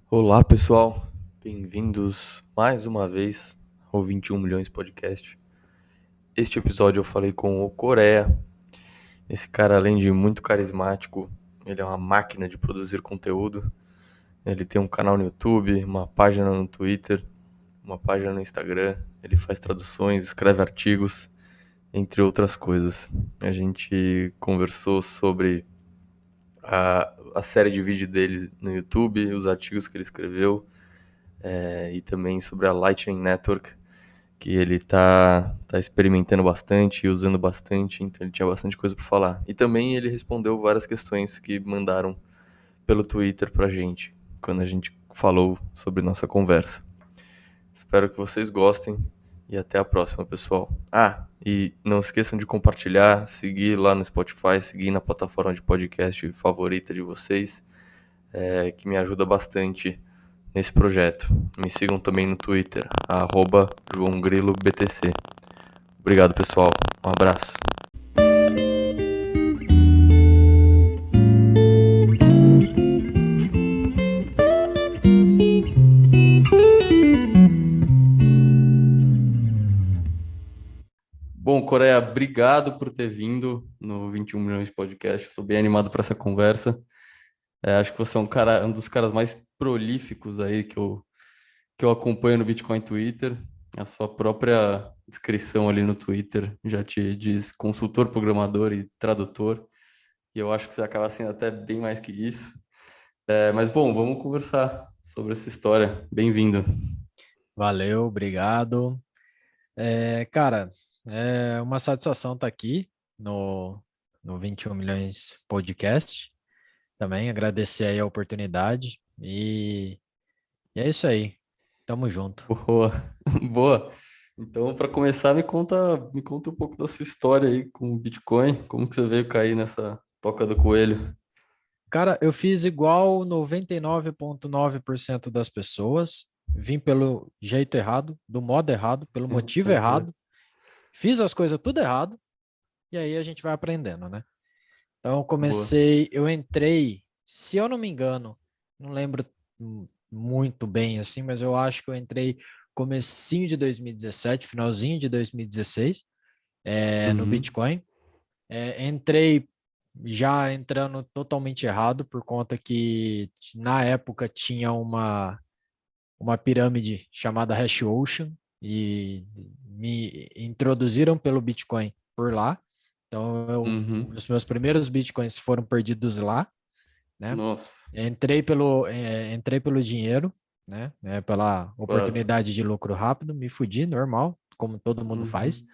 Olá, pessoal. Bem-vindos mais uma vez ao 21 Milhões Podcast. Este episódio eu falei com o Coreia. Esse cara, além de muito carismático, ele é uma máquina de produzir conteúdo. Ele tem um canal no YouTube, uma página no Twitter, uma página no Instagram. Ele faz traduções, escreve artigos, entre outras coisas. A gente conversou sobre a série de vídeo dele no YouTube, os artigos que ele escreveu, e também sobre a Lightning Network, que ele tá experimentando bastante e usando bastante, então ele tinha bastante coisa para falar. E também ele respondeu várias questões que mandaram pelo Twitter pra gente, quando a gente falou sobre nossa conversa. Espero que vocês gostem e até a próxima, pessoal. E não esqueçam de compartilhar, seguir lá no Spotify, seguir na plataforma de podcast favorita de vocês, que me ajuda bastante nesse projeto. Me sigam também no Twitter, @JoãoGriloBTC. Obrigado, pessoal. Um abraço. Bom, Coreia, obrigado por ter vindo no 21 Milhões Podcast. Estou bem animado para essa conversa. Acho que você é um dos caras mais prolíficos aí que eu acompanho no Bitcoin Twitter. A sua própria descrição ali no Twitter já te diz consultor, programador e tradutor. E eu acho que você acaba sendo até bem mais que isso. Mas bom, vamos conversar sobre essa história. Bem-vindo. Valeu, obrigado. Cara, é uma satisfação estar aqui no 21 Milhões Podcast. Também agradecer aí a oportunidade e é isso aí. Tamo junto. Boa, boa. Então, para começar, me conta um pouco da sua história aí com o Bitcoin. Como que você veio cair nessa toca do coelho? Cara, eu fiz igual 99,9% das pessoas. Vim pelo jeito errado, do modo errado, pelo motivo errado. Fiz as coisas tudo errado e aí a gente vai aprendendo, né? Então, Boa. eu entrei, se eu não me engano, não lembro muito bem assim, mas eu acho que eu entrei comecinho de 2017, finalzinho de 2016, no Uhum. Bitcoin. Entrei já entrando totalmente errado, por conta que na época tinha uma pirâmide chamada Hash Ocean e me introduziram pelo Bitcoin por lá. Então, Uhum. os meus primeiros Bitcoins foram perdidos lá, né? Nossa, Entrei pelo dinheiro, né? Pela claro. oportunidade de lucro rápido, me fudi, normal, como todo mundo faz. Uhum.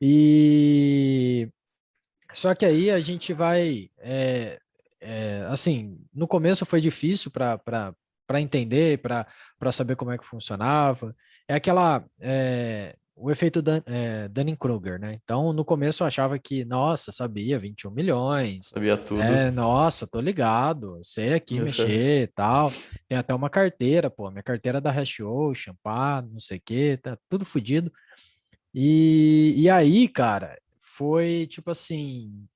E só que aí a gente vai, assim, no começo foi difícil para entender, para saber como é que funcionava. É aquela, o efeito Dunning-Kruger, né? Então, no começo eu achava que, nossa, sabia, 21 milhões, Sabia tudo. nossa, tô ligado, sei aqui Uhum. mexer e tal. Tem até uma carteira, pô, minha carteira é da HashOcean, pá, não sei o quê, tá tudo fodido. E aí, cara, foi tipo assim,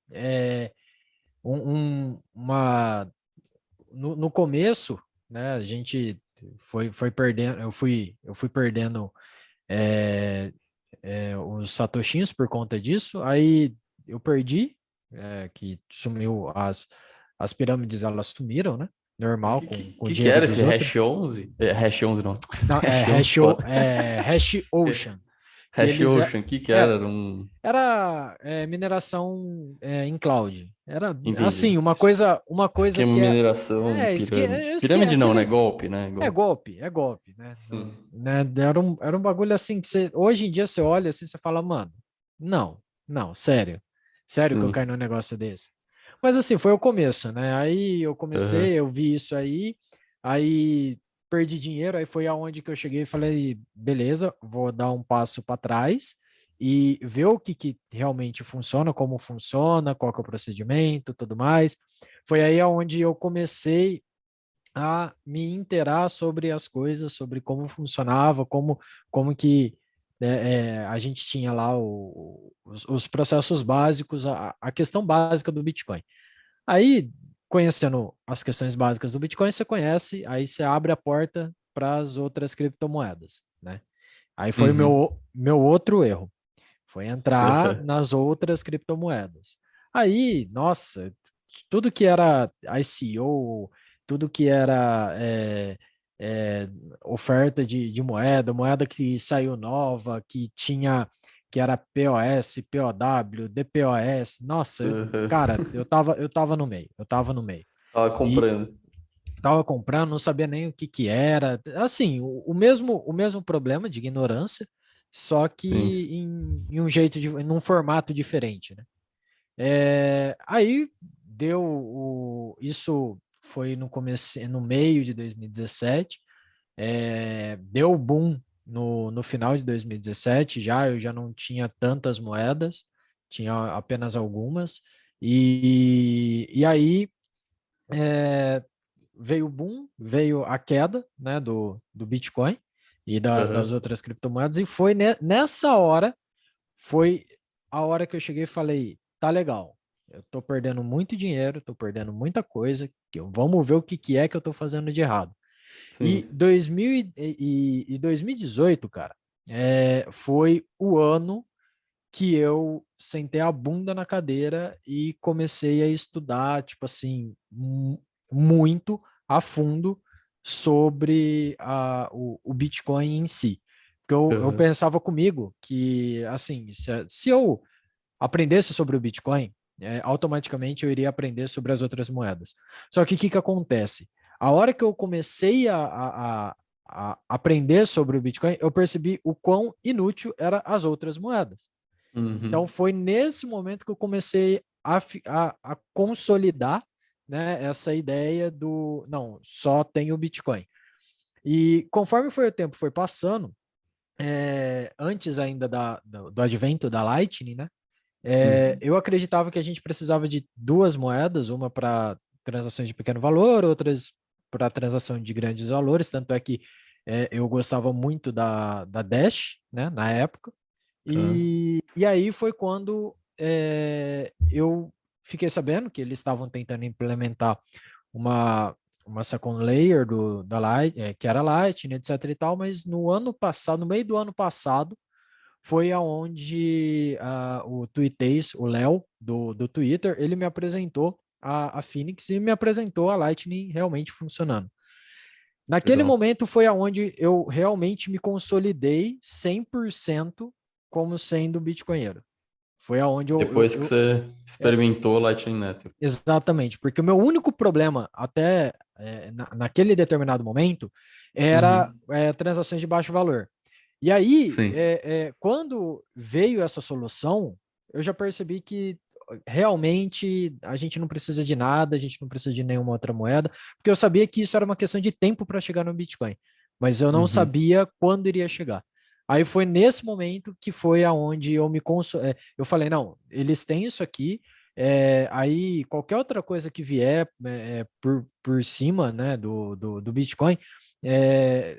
no começo, né, a gente foi perdendo, eu fui perdendo é, os satoshinhos por conta disso, aí eu perdi, que sumiu as pirâmides, elas sumiram, né, Mas normal, que, que, com o que que dinheiro era dos esse outros. Hash 11? Hash 11 não. Não, Hash 11 foda. Hash Ocean, que Hash eles Ocean, que era? era, Era um... era mineração em cloud. Era Entendi. assim, uma coisa Esquema que mineração e pirâmide. Pirâmide não, né? aquele Golpe, né? Golpe. é golpe, né? Sim. Né? Era um bagulho assim que hoje em dia você olha assim, você fala, mano, não, não, sério que eu Sim. caí num negócio desse. Mas assim, foi o começo, né? Aí eu Aham. comecei, eu vi isso aí perdi dinheiro, aí foi aonde que eu cheguei e falei, beleza, vou dar um passo para trás e ver o que realmente funciona, como funciona, qual que é o procedimento, tudo mais. Foi aí aonde eu comecei a me inteirar sobre as coisas, sobre como funcionava, como que a gente tinha lá os processos básicos, a questão básica do Bitcoin. Aí, conhecendo as questões básicas do Bitcoin, você conhece, aí você abre a porta para as outras criptomoedas, né? Aí foi o Uhum. meu outro erro, foi entrar nas outras criptomoedas. Aí, nossa, tudo que era ICO, tudo que era é, oferta de moeda, moeda que saiu nova, que tinha, que era POS, POW, DPoS, nossa, Uhum. cara, eu tava no meio, eu tava no meio. Tava E comprando. tava comprando, não sabia nem o que que era. Assim, o mesmo problema de ignorância, só Sim. que em um jeito, num formato diferente, né? Aí deu isso foi no começo, no meio de 2017, deu o boom no final de 2017, eu já não tinha tantas moedas, tinha apenas algumas, e aí é, veio o boom, veio a queda, né, do Bitcoin e das Uhum. outras criptomoedas, e foi nessa hora, foi a hora que eu cheguei e falei, tá legal, eu tô perdendo muito dinheiro, tô perdendo muita coisa, vamos ver o que, que é que eu tô fazendo de errado. E Sim. 2018, cara, foi o ano que eu sentei a bunda na cadeira e comecei a estudar, tipo assim, muito a fundo sobre o Bitcoin em si. Porque eu Uhum. pensava comigo que, assim, se eu aprendesse sobre o Bitcoin, automaticamente eu iria aprender sobre as outras moedas. Só que o que, que acontece? A hora que eu comecei a aprender sobre o Bitcoin, eu percebi o quão inútil eram as outras moedas. Então Uhum. foi nesse momento que eu comecei a consolidar, né, essa ideia do não, só tem o Bitcoin. E conforme foi o tempo foi passando, antes ainda do advento da Lightning, né, Uhum. eu acreditava que a gente precisava de duas moedas, uma para transações de pequeno valor, outras para transação de grandes valores, tanto é que eu gostava muito da Dash, né, na época, Tá. e aí foi quando eu fiquei sabendo que eles estavam tentando implementar uma, uma second layer da Light, que era Lightning, etc e tal, mas no ano passado, no meio do ano passado, foi aonde o Tuitês, o Léo, do Twitter, ele me apresentou a Phoenix e me apresentou a Lightning realmente funcionando. Naquele Legal. momento foi aonde eu realmente me consolidei 100% como sendo bitcoinheiro. Foi aonde Depois que você é, experimentou o Lightning Network. exatamente, porque o meu único problema até naquele determinado momento era Uhum. transações de baixo valor. E aí, Sim. quando veio essa solução, eu já percebi que realmente a gente não precisa de nada, a gente não precisa de nenhuma outra moeda, porque eu sabia que isso era uma questão de tempo para chegar no Bitcoin, mas eu não Uhum. sabia quando iria chegar. Aí foi nesse momento que foi aonde eu falei, não, eles têm isso aqui, aí qualquer outra coisa que vier por cima, né, do Bitcoin, é,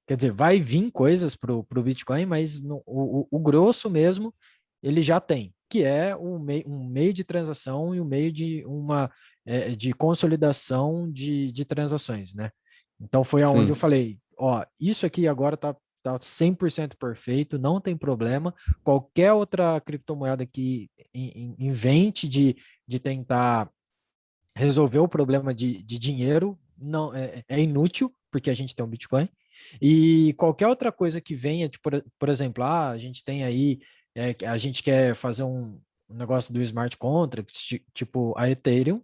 quer dizer, vai vir coisas para o Bitcoin, mas o grosso mesmo ele já tem, que é um meio de transação e um meio de de consolidação de transações, né? Então foi aonde eu Sim. falei, ó, isso aqui agora tá 100% perfeito, não tem problema. Qualquer outra criptomoeda que invente de tentar resolver o problema de dinheiro não é inútil, porque a gente tem um Bitcoin. E qualquer outra coisa que venha, tipo, por exemplo, a gente tem aí, a gente quer fazer um negócio do smart contract, tipo a Ethereum,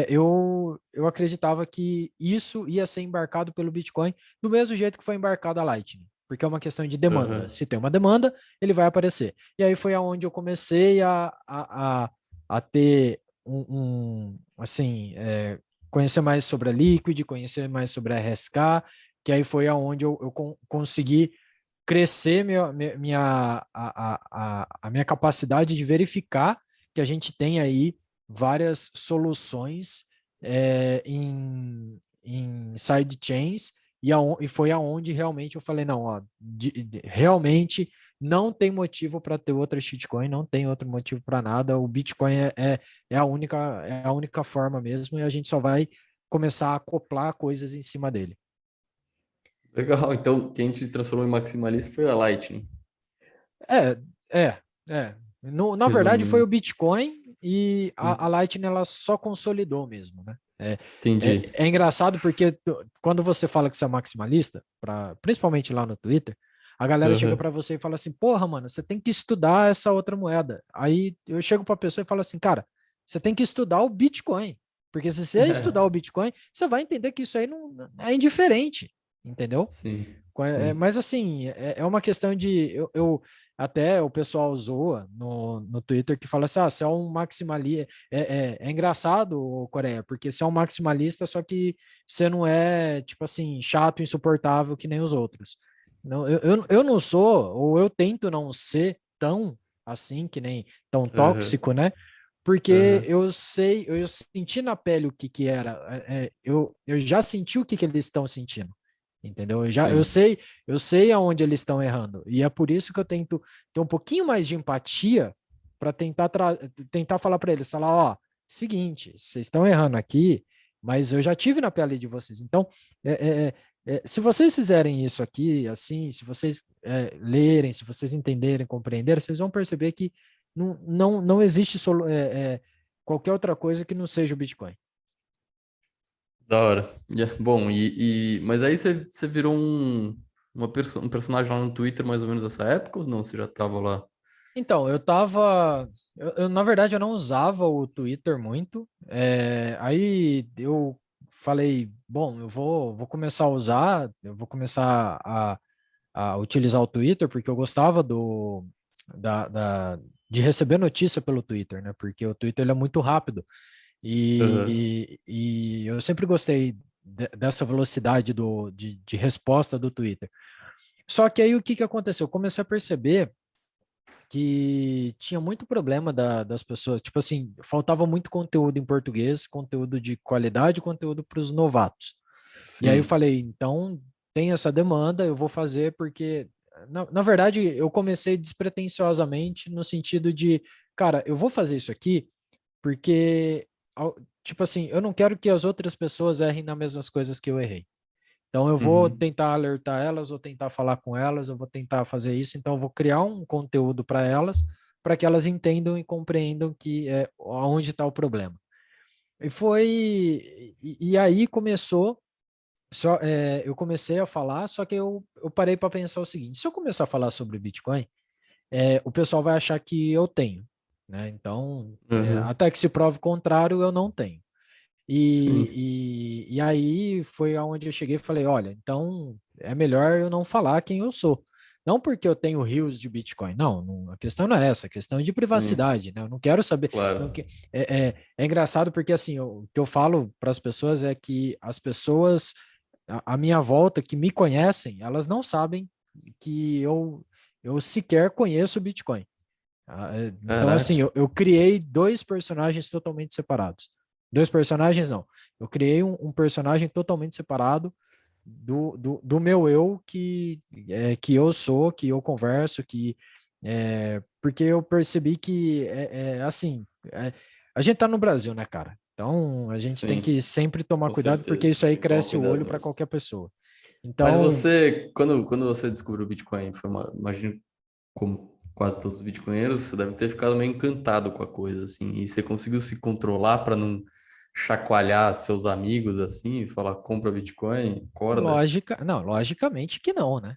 eu acreditava que isso ia ser embarcado pelo Bitcoin do mesmo jeito que foi embarcado a Lightning, porque é uma questão de demanda. Uhum. Se tem uma demanda, ele vai aparecer. E aí foi aonde eu comecei a ter assim, conhecer mais sobre a Liquid, conhecer mais sobre a RSK, que aí foi aonde eu consegui crescer a minha capacidade de verificar que a gente tem aí várias soluções em sidechains e foi aonde realmente eu falei, não, ó, realmente não tem motivo para ter outra shitcoin, não tem outro motivo para nada. O Bitcoin é a única forma mesmo, e a gente só vai começar a acoplar coisas em cima dele. Legal, então quem te transformou em maximalista foi a Lightning, É, é. Na verdade, foi o resumindo. Bitcoin e a Hum, Lightning ela só consolidou mesmo, né? Entendi. É engraçado porque quando você fala que você é maximalista, principalmente lá no Twitter, a galera chega Aham. para você e fala assim: porra, mano, você tem que estudar essa outra moeda. Aí eu chego para a pessoa e falo assim: cara, você tem que estudar o Bitcoin. Porque se você estudar o Bitcoin, você vai entender que isso aí não é indiferente, entendeu? Sim, sim. Mas assim, é uma questão de. Até o pessoal zoa no Twitter que fala assim: ah, você é um maximalista. É engraçado, ô Coreia, porque você é um maximalista, só que você não é, tipo assim, chato, insuportável que nem os outros. Não, eu não sou, ou eu tento não ser tão assim, que nem tão Aham, tóxico, né? Porque aham. eu sei, eu senti na pele o que que era. Eu já senti o que que eles estão sentindo. Entendeu? Eu Sim. sei, eu sei aonde eles estão errando. E é por isso que eu tento ter um pouquinho mais de empatia para tentar falar para eles, falar, ó, seguinte, vocês estão errando aqui, mas eu já tive na pele de vocês. Então, se vocês fizerem isso aqui, assim, se vocês lerem, se vocês entenderem, compreenderem, vocês vão perceber que não existe qualquer outra coisa que não seja o Bitcoin. Da hora. Bom, mas aí você virou um personagem lá no Twitter mais ou menos nessa época ou não? Você já tava lá? Então, eu tava. Na verdade, eu não usava o Twitter muito. Aí eu falei, bom, eu vou começar a usar, eu vou começar a utilizar o Twitter, porque eu gostava de receber notícia pelo Twitter, né? Porque o Twitter ele é muito rápido. Aham. E eu sempre gostei dessa velocidade de resposta do Twitter. Só que aí o que que aconteceu? Eu comecei a perceber que tinha muito problema das pessoas. Tipo assim, faltava muito conteúdo em português, conteúdo de qualidade, conteúdo para os novatos. E aí eu Sim. falei, então tem essa demanda, eu vou fazer porque, na verdade, eu comecei despretensiosamente no sentido de, cara, eu vou fazer isso aqui porque, tipo assim, eu não quero que as outras pessoas errem nas mesmas coisas que eu errei. Então, eu vou Uhum. tentar alertar elas, vou tentar falar com elas, eu vou tentar fazer isso. Então, eu vou criar um conteúdo para elas, para que elas entendam e compreendam que onde está o problema. E aí começou, eu comecei a falar, só que eu parei para pensar o seguinte: se eu começar a falar sobre Bitcoin, o pessoal vai achar que eu tenho, né? Então, Aham. até que se prove o contrário, eu não tenho. Sim. E aí foi aonde eu cheguei e falei, olha, então é melhor eu não falar quem eu sou. Não porque eu tenho rios de Bitcoin, a questão não é essa, a questão é de Sim. privacidade, né? Eu não quero saber. Não, Claro. é engraçado porque assim, o que eu falo para as pessoas é que as pessoas à minha volta que me conhecem, elas não sabem que eu sequer conheço o Bitcoin. Então, assim, Caraca. eu criei dois personagens totalmente separados. Dois personagens, não. Eu criei um personagem totalmente separado do meu eu, que eu sou, que eu converso, porque eu percebi que, assim, a gente tá no Brasil, né, cara? Então, a gente tem Sim. que sempre tomar Com cuidado, porque certeza. isso aí Tem que tomar cresce o cuidado olho para mesmo. qualquer pessoa. Mas Então, você, quando você descobriu o Bitcoin, imagino como quase todos os bitcoinheiros, você deve ter ficado meio encantado com a coisa, assim, e você conseguiu se controlar para não chacoalhar seus amigos, assim, e falar, compra Bitcoin, acorda. não, logicamente que não, né?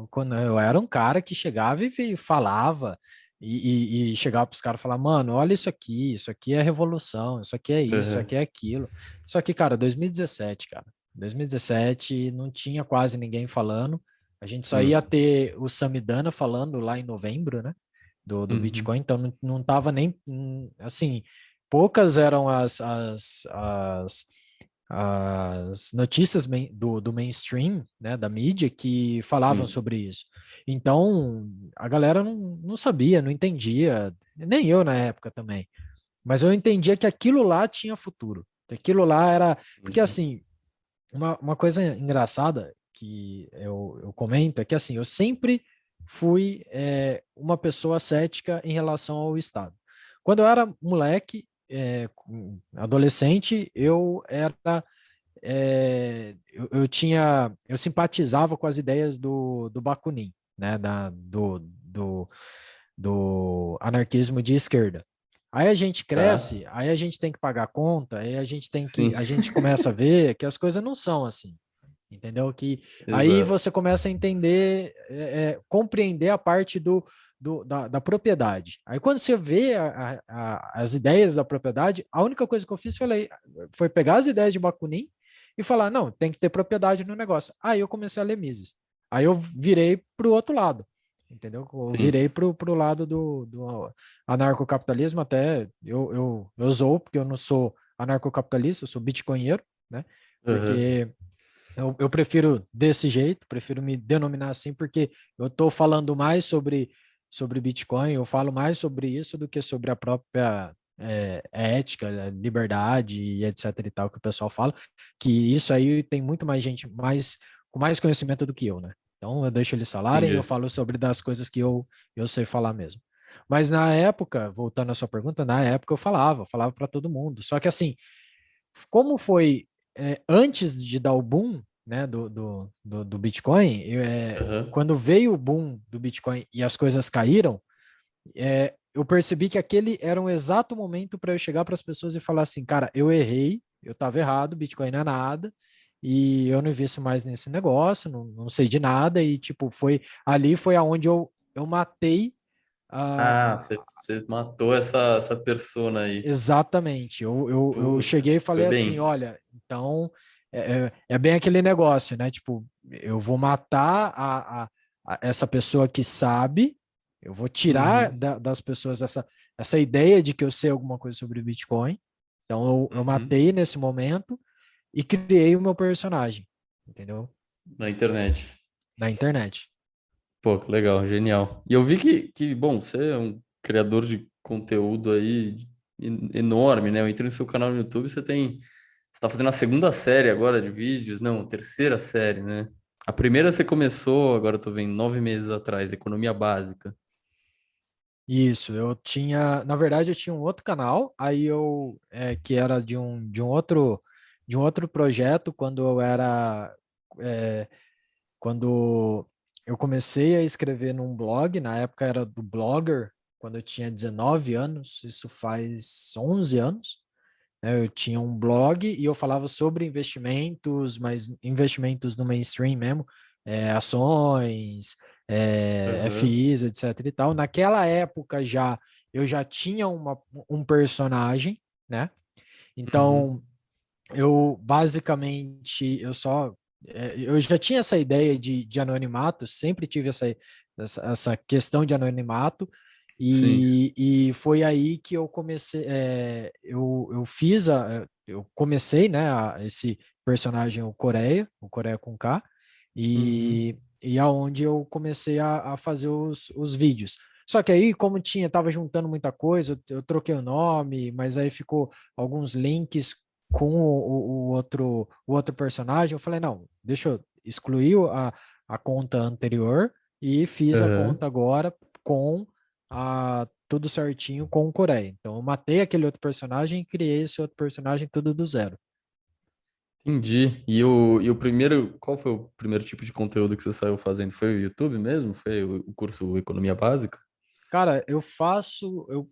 Quando eu era um cara que chegava e falava, e chegava para os caras e falava, mano, olha isso aqui é revolução, isso aqui é isso, isso aqui Aham. é aquilo. Só que, cara, 2017, cara, 2017 não tinha quase ninguém falando, a gente só ia Sim. ter o Samidana falando lá em novembro, né? Do Bitcoin, Uhum. então não tava nem, assim, poucas eram as notícias do mainstream, né, da mídia, que falavam Sim. sobre isso. Então, a galera não sabia, não entendia, nem eu na época também. Mas eu entendia que aquilo lá tinha futuro. Que aquilo lá era. Porque, Uhum. assim, uma coisa engraçada que eu comento é que, assim, eu sempre fui uma pessoa cética em relação ao Estado. Quando eu era moleque, adolescente, eu simpatizava com as ideias do Bakunin, né, do anarquismo de esquerda. Aí a gente Tá? cresce, aí a gente tem que pagar a conta, aí Sim, a gente começa a ver que as coisas não são assim, entendeu? Que aí exato. você começa a entender, compreender a parte da propriedade. Aí quando você vê as ideias da propriedade, a única coisa que eu fiz foi pegar as ideias de Bakunin e falar, não, tem que ter propriedade no negócio. Aí eu comecei a ler Mises. Aí eu virei para o outro lado, entendeu? Eu Sim. virei pro lado do anarcocapitalismo, até eu sou, porque eu não sou anarcocapitalista, eu sou bitcoinheiro, né? Aham. Porque eu prefiro desse jeito, prefiro me denominar assim, porque eu estou falando mais sobre Bitcoin, eu falo mais sobre isso do que sobre a própria ética, liberdade e etc e tal que o pessoal fala, que isso aí tem muito mais gente com mais conhecimento do que eu, né? Então eu deixo eles falarem e eu Entendi. falo sobre das coisas que eu sei falar mesmo. Mas na época, voltando à sua pergunta, na época eu falava para todo mundo. Só que assim, como foi antes de dar o boom, né, do Bitcoin, Aham. quando veio o boom do Bitcoin e as coisas caíram, eu percebi que aquele era um exato momento para eu chegar para as pessoas e falar assim, cara, eu errei, eu estava errado, Bitcoin não é nada, e eu não invisto mais nesse negócio, não sei de nada, e tipo, foi aonde eu matei Ah, a, você matou essa persona aí. exatamente. Eu Puta, cheguei e foi falei assim: bem. olha, então é bem aquele negócio, né? Tipo, eu vou matar essa pessoa que sabe, eu vou tirar Uhum. das pessoas essa ideia de que eu sei alguma coisa sobre Bitcoin. Então, eu Uhum. matei nesse momento e criei o meu personagem, entendeu? Na internet. Na internet. Pô, que legal, genial. E eu vi bom, você é um criador de conteúdo aí enorme, né? Eu entrei no seu canal no YouTube, você tá fazendo a segunda série agora de vídeos, não, terceira série, né? A primeira você começou, agora eu tô vendo, 9 meses atrás, Economia Básica. Isso, na verdade, eu tinha um outro canal, que era de um outro projeto, é, quando eu comecei a escrever num blog, na época era do Blogger, quando eu tinha 19 anos, isso faz 11 anos, né? Eu tinha um blog e eu falava sobre investimentos, mas investimentos no mainstream mesmo, ações, Aham. FIs, etc e tal. Naquela época eu já tinha um personagem, né? Uhum. Então, eu basicamente, eu já tinha essa ideia de anonimato, sempre tive essa questão de anonimato, Sim. e foi aí que eu comecei, eu comecei, né, esse personagem, o Coreia com K, Uhum. e aonde eu comecei a fazer os vídeos. Só que aí, como tava juntando muita coisa, eu troquei o nome, mas aí ficou alguns links com o outro personagem, eu falei, não, deixa eu excluir a conta anterior e fiz a Aham. conta agora com tudo certinho com o Coreia. Então, eu matei aquele outro personagem e criei esse outro personagem tudo do zero. Entendi. E o primeiro, qual foi o primeiro tipo de conteúdo que você saiu fazendo? Foi o YouTube mesmo? Foi o curso Economia Básica? Cara, eu faço, eu,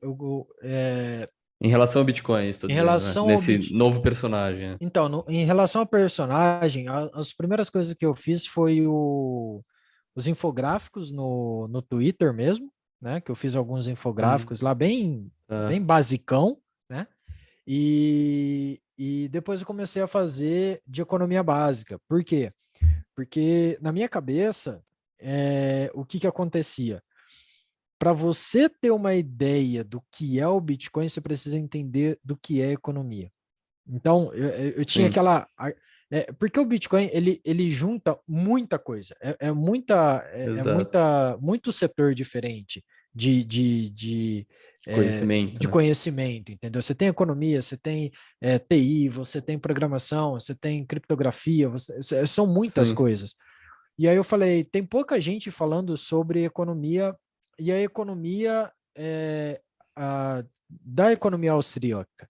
Em relação ao Bitcoin, estou em dizendo, né? relação ao Nesse novo personagem, né? Então, em relação ao personagem, as primeiras coisas que eu fiz foi os infográficos no Twitter mesmo, né? Que eu fiz alguns infográficos lá bem Tá. basicão, né? E depois eu comecei a fazer de economia básica. Por quê? Porque na minha cabeça, o que que acontecia? Para você ter uma ideia do que é o Bitcoin, você precisa entender do que é economia. Então, eu tinha Sim, porque o Bitcoin, ele junta muita coisa, exato. muito setor diferente de, de, de, De conhecimento, de né? conhecimento, entendeu? Você tem economia, você tem TI, você tem programação, você tem criptografia, são muitas Sim. coisas. E aí eu falei, tem pouca gente falando sobre economia, e a economia da economia austríaca.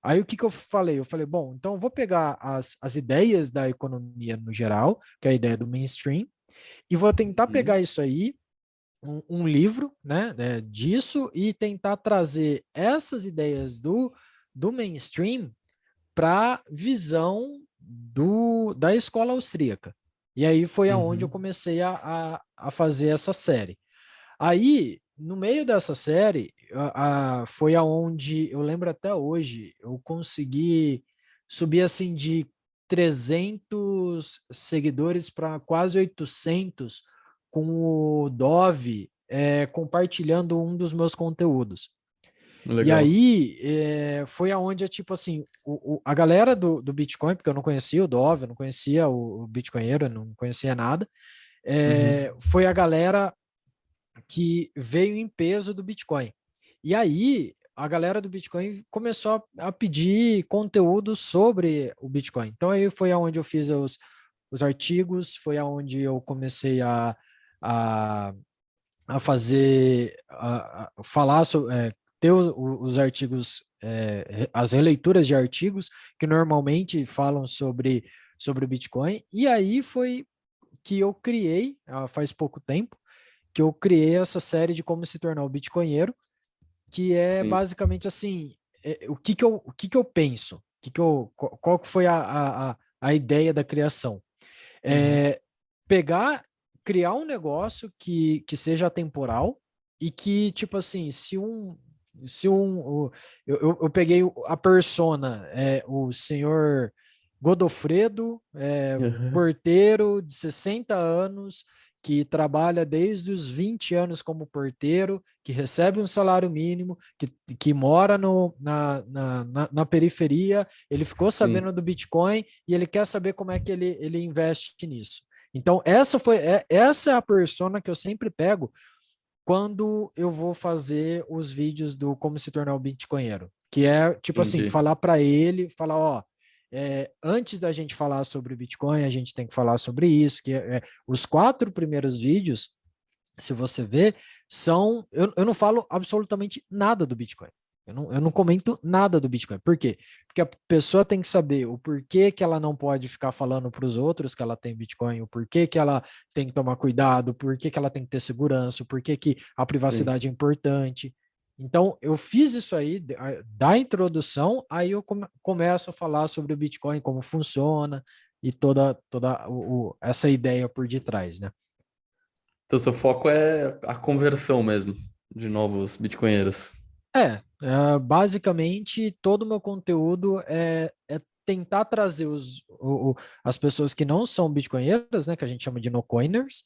Aí o que que eu falei? Eu falei, bom, então eu vou pegar as ideias da economia no geral, que é a ideia do mainstream, e vou tentar Uhum. pegar isso aí, um livro, né, disso, e tentar trazer essas ideias do mainstream para a visão da escola austríaca. E aí foi aonde eu Uhum. comecei a fazer essa série. Aí, no meio dessa série, foi aonde eu lembro até hoje, eu consegui subir assim de 300 seguidores para quase 800 com o Dove compartilhando um dos meus conteúdos. E Legal. aí foi aonde é tipo assim, a galera do Bitcoin, porque eu não conhecia o Dove, eu não conhecia o Bitcoinheiro, eu não conhecia nada, Uhum. foi a galera que veio em peso do Bitcoin. E aí a galera do Bitcoin começou a pedir conteúdo sobre o Bitcoin. Então aí foi aonde eu fiz os artigos, foi aonde eu comecei a, a fazer, falar sobre, ter os artigos, as releituras de artigos que normalmente falam sobre o Bitcoin. E aí foi que eu criei, faz pouco tempo, que eu criei essa série de como se tornar o Bitcoinheiro, que é Sim. basicamente assim, o que que eu penso, qual que foi a ideia da criação. Uhum. É pegar, criar um negócio que seja atemporal e que, tipo assim, eu peguei a persona, o senhor Godofredo, Uhum. porteiro de 60 anos, que trabalha desde os 20 anos como porteiro, que recebe um salário mínimo, que mora na periferia, ele ficou sabendo Sim. do Bitcoin e ele quer saber como é que ele investe nisso. Então, essa é a persona que eu sempre pego quando eu vou fazer os vídeos do como se tornar o Bitcoinheiro, que é tipo assim, Entendi. falar para ele, falar, ó, antes da gente falar sobre o Bitcoin, a gente tem que falar sobre isso, os 4 primeiros vídeos, se você vê, eu não falo absolutamente nada do Bitcoin. Eu não comento nada do Bitcoin. Por quê? Porque a pessoa tem que saber o porquê que ela não pode ficar falando para os outros que ela tem Bitcoin, o porquê que ela tem que tomar cuidado, o porquê que ela tem que ter segurança, o porquê que a Sim. privacidade é importante. Então, eu fiz isso aí da introdução, aí eu começo a falar sobre o Bitcoin, como funciona e toda essa ideia por detrás, né? Então, seu foco é a conversão mesmo de novos bitcoinheiros. Basicamente, todo o meu conteúdo é tentar trazer as pessoas que não são bitcoinheiras, né, que a gente chama de no-coiners,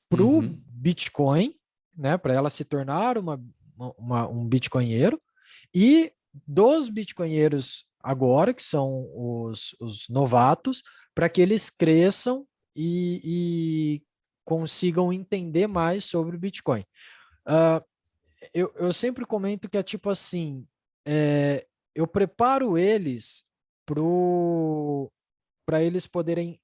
para o Uhum. Bitcoin, né, para ela se tornar um bitcoinheiro, e dos bitcoinheiros agora, que são os novatos, para que eles cresçam e consigam entender mais sobre o Bitcoin. Ah, eu sempre comento que é tipo assim, eu preparo eles para eles poderem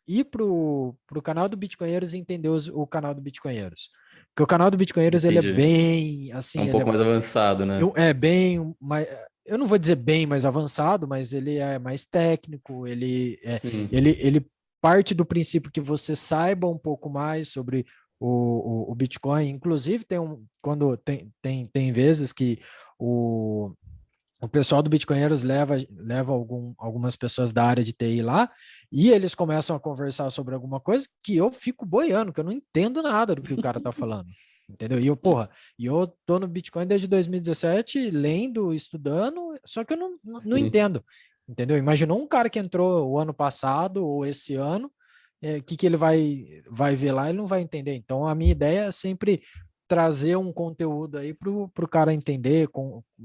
ir pro canal do Bitcoinheiros e entender o canal do Bitcoinheiros. Porque o canal do Bitcoinheiros, ele é Entendi. bem, É assim, um pouco mais avançado, né? é bem, mais, eu não vou dizer bem mais avançado, mas ele é mais técnico, Sim. ele parte do princípio que você saiba um pouco mais sobre o Bitcoin. Inclusive, quando tem vezes que o, o pessoal do Bitcoinheiros leva algumas pessoas da área de TI lá e eles começam a conversar sobre alguma coisa que eu fico boiando, que eu não entendo nada do que o cara tá falando. Entendeu? E eu tô no Bitcoin desde 2017, lendo, estudando, só que eu não Sim. entendo. Entendeu? Imaginou um cara que entrou o ano passado ou esse ano, que ele vai ver lá, ele não vai entender. Então, a minha ideia é sempre trazer um conteúdo aí pro cara entender,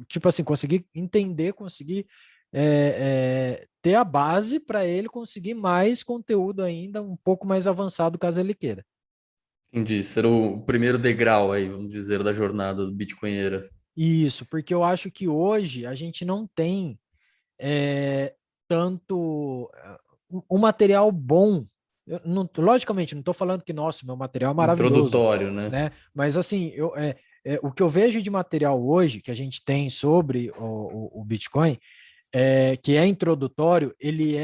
tipo assim, conseguir entender, conseguir ter a base para ele conseguir mais conteúdo ainda um pouco mais avançado, caso ele queira. Entendi. Ser o primeiro degrau aí, vamos dizer, da jornada do bitcoinheiro. Isso, porque eu acho que hoje a gente não tem tanto um material bom logicamente, não estou falando que, nossa, meu material é maravilhoso, Introdutório, né? né? Mas assim, o que eu vejo de material hoje que a gente tem sobre o Bitcoin, que é introdutório, ele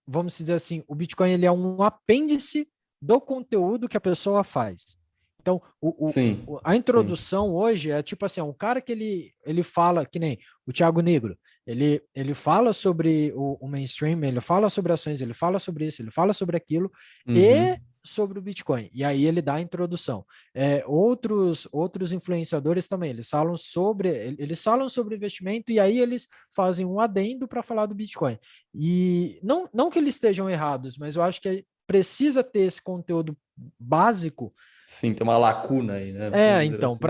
vamos dizer assim, o Bitcoin ele é um apêndice do conteúdo que a pessoa faz. Então, Sim, a sim. introdução hoje é tipo assim, um cara que ele fala, que nem o Thiago Negro, ele fala sobre o mainstream, ele fala sobre ações, ele fala sobre isso, ele fala sobre aquilo, e Uhum. sobre o Bitcoin. E aí ele dá a introdução. Outros influenciadores também, eles falam sobre investimento e aí eles fazem um adendo para falar do Bitcoin. E não que eles estejam errados, mas eu acho que precisa ter esse conteúdo básico. Sim, tem uma lacuna aí, né? Vamos dizer Então, assim.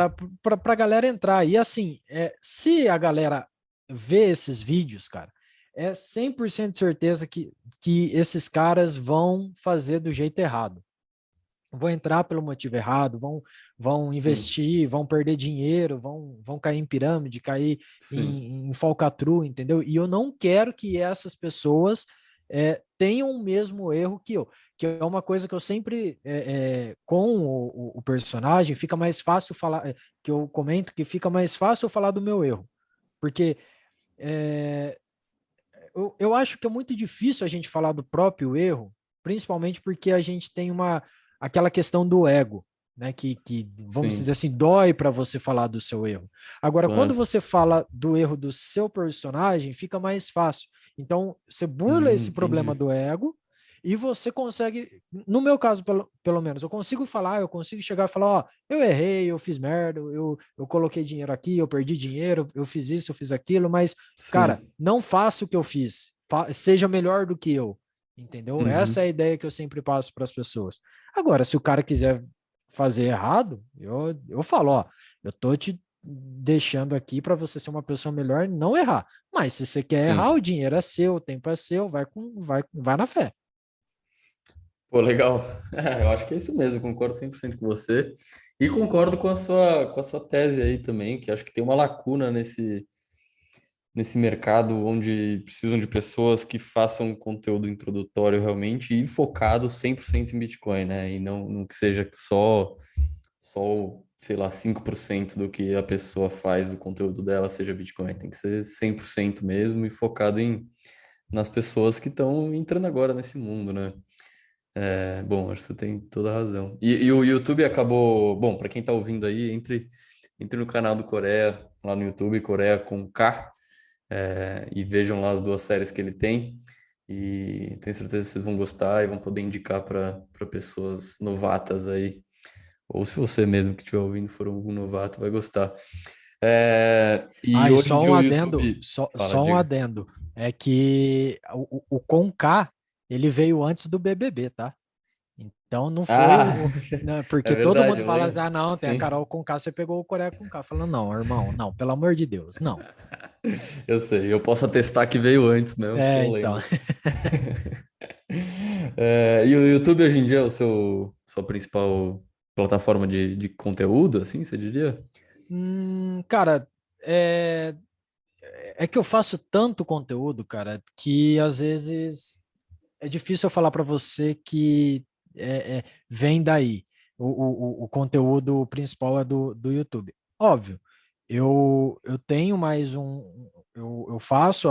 para a galera entrar. E assim, se a galera vê esses vídeos, cara, é 100% de certeza que esses caras vão fazer do jeito errado. Vão entrar pelo motivo errado, vão Sim, investir, vão perder dinheiro, vão cair em pirâmide, cair sim. em falcatrua, entendeu? E eu não quero que essas pessoas tenham o mesmo erro que eu, que é uma coisa que eu sempre, com o personagem, fica mais fácil falar, que eu comento que fica mais fácil eu falar do meu erro, porque é, eu acho que é muito difícil a gente falar do próprio erro, principalmente porque a gente tem aquela questão do ego, né? Que vamos dizer Sim, assim, dói para você falar do seu erro. Agora, quando claro. você fala do erro do seu personagem, fica mais fácil. Então, você burla esse problema Entendi. do ego e você consegue, no meu caso, pelo menos, eu consigo falar, eu consigo chegar e falar, ó, eu errei, eu fiz merda, eu coloquei dinheiro aqui, eu perdi dinheiro, eu fiz isso, eu fiz aquilo, mas cara, Sim. não faça o que eu fiz. Seja melhor do que eu. Entendeu? Essa é a Uhum. ideia que eu sempre passo para as pessoas. Agora, se o cara quiser fazer errado, eu falo, ó, eu tô te deixando aqui para você ser uma pessoa melhor e não errar. Mas se você quer errar, o Sim. dinheiro é seu, o tempo é seu, vai na fé. Pô, legal. Eu acho que é isso mesmo, concordo 100% com você. E concordo com a sua tese aí também, que acho que tem uma lacuna nesse mercado onde precisam de pessoas que façam conteúdo introdutório realmente e focado 100% em Bitcoin, né? E não que seja só, sei lá, 5% do que a pessoa faz do conteúdo dela seja Bitcoin. Tem que ser 100% mesmo e focado nas pessoas que estão entrando agora nesse mundo, né? Bom, acho que você tem toda a razão. E o YouTube acabou. Bom, para quem está ouvindo aí, entre no canal do Coreia, lá no YouTube, Coreia com K, e vejam lá as duas séries que ele tem. E tenho certeza que vocês vão gostar e vão poder indicar para pessoas novatas aí. Ou se você mesmo que estiver ouvindo for algum novato, vai gostar. E E hoje em só dia um o adendo, YouTube. Fala, só um diga. adendo, Desculpa. é que o Conká, ele veio antes do BBB, tá? Então não foi Ah, né, é porque todo verdade, mundo eu fala, lembro. ah, não, tem a Sim. Carol com K, você pegou o Coreia com K. Falando, não, irmão, não, pelo amor de Deus, não. Eu sei, eu posso atestar que veio antes mesmo, porque eu Então. lembro. E o YouTube hoje em dia é o sua principal plataforma de conteúdo, assim, você diria? Cara, é que eu faço tanto conteúdo, cara, que às vezes é difícil eu falar para você que vem daí. O conteúdo principal é do YouTube. Óbvio, eu tenho mais eu faço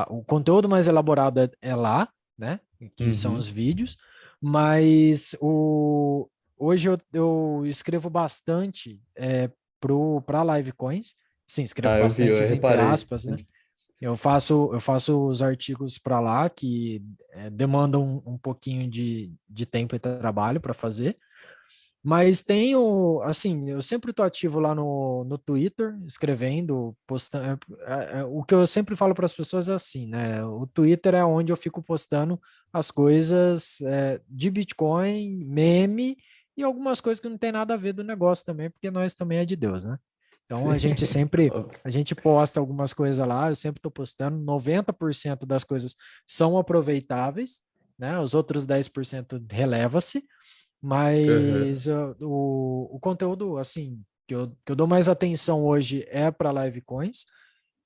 o conteúdo mais elaborado é lá, né? Que são os Uhum. vídeos, mas hoje eu escrevo bastante para Livecoins. Sim, escrevo Ah, eu vi, eu bastante entre reparei. aspas, né? Eu faço os artigos para lá que demandam um pouquinho de tempo e trabalho para fazer, mas tenho, assim, eu sempre estou ativo lá no Twitter, escrevendo, postando. O que eu sempre falo para as pessoas é assim, né? O Twitter é onde eu fico postando as coisas de Bitcoin, meme e algumas coisas que não tem nada a ver do negócio também, porque nós também é de Deus, né? Então Sim. a gente sempre Óbvio. a gente posta algumas coisas lá, eu sempre estou postando, 90% das coisas são aproveitáveis, né? Os outros 10% releva-se, Aham. mas o conteúdo, assim, que eu dou mais atenção hoje é para Livecoins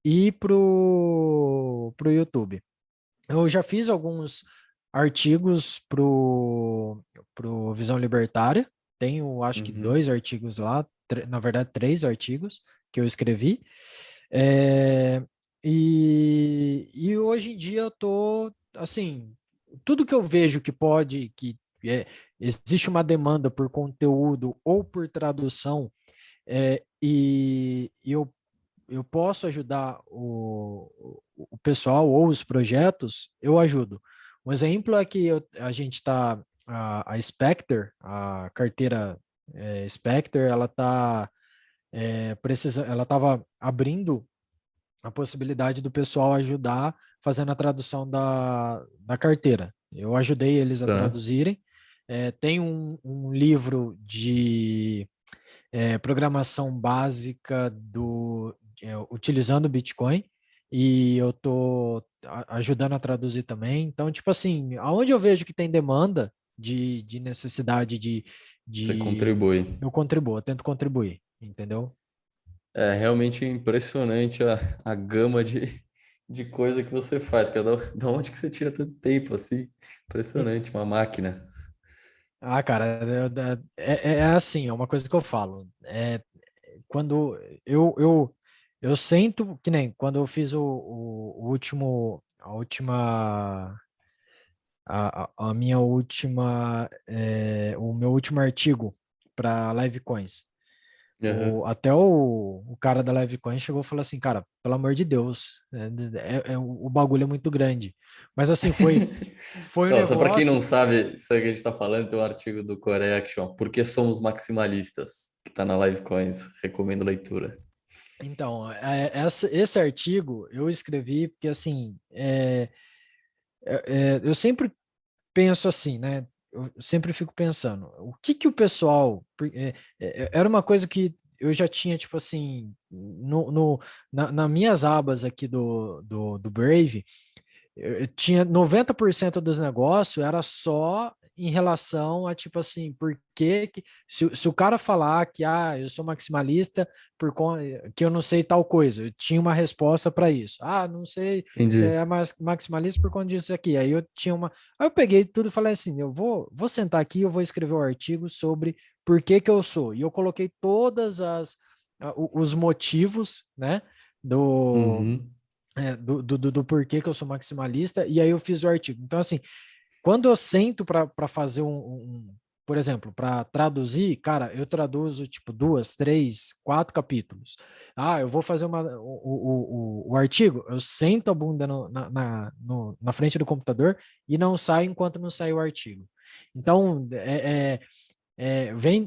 e pro YouTube. Eu já fiz artigos pro Visão Libertária. Tenho, acho que Uhum. 2 artigos lá, na verdade, 3 artigos que eu escrevi. É, e hoje em dia eu tô, assim, tudo que eu vejo que pode, existe uma demanda por conteúdo ou por tradução, e eu posso ajudar o pessoal ou os projetos, eu ajudo. Um exemplo é que a gente está, a Spectre, a carteira Spectre, ela está ela estava abrindo a possibilidade do pessoal ajudar fazendo a tradução da carteira. Eu ajudei eles a Tá. traduzirem. Tem um livro de programação básica utilizando o Bitcoin e eu estou ajudando a traduzir também. Então, tipo assim, aonde eu vejo que tem demanda de necessidade Você de contribui. eu contribuo, eu tento contribuir, entendeu? É realmente impressionante a gama de coisa que você faz, cara. Da onde que você tira tanto tempo assim? Impressionante, uma máquina. Ah, cara, é assim, é uma coisa que eu falo. Quando eu sento, que nem quando eu fiz o último, a minha última, o meu último artigo para Livecoins. Aham. Até o cara da Livecoin chegou e falou assim, cara, pelo amor de Deus, o bagulho é muito grande. Mas assim, foi um Não, só para quem não negócio. sabe, isso aí que a gente está falando, tem um artigo do Coreia que chama Por que somos maximalistas? Que está na Livecoins. Recomendo leitura. Então, esse artigo eu escrevi porque, assim, eu sempre penso assim, né? Eu sempre fico pensando, o que que o pessoal... era uma coisa que eu já tinha, tipo assim, nas minhas abas aqui do Brave, eu tinha 90% dos negócios era só em relação a tipo assim, por que se o cara falar que eu sou maximalista que eu não sei tal coisa, eu tinha uma resposta para isso. Não sei, você Entendi. é maximalista por conta disso aqui. Aí eu tinha uma, aí eu peguei tudo e falei assim, eu vou sentar aqui, eu vou escrever um artigo sobre por que que eu sou. E eu coloquei todas os motivos, né, do Uhum. do porquê que eu sou maximalista, e aí eu fiz o artigo. Então, assim, quando eu sento para fazer por exemplo, para traduzir, cara, eu traduzo tipo 2, 3, 4 capítulos. Eu vou fazer o artigo, eu sento a bunda na frente do computador e não saio enquanto não sair o artigo. Então,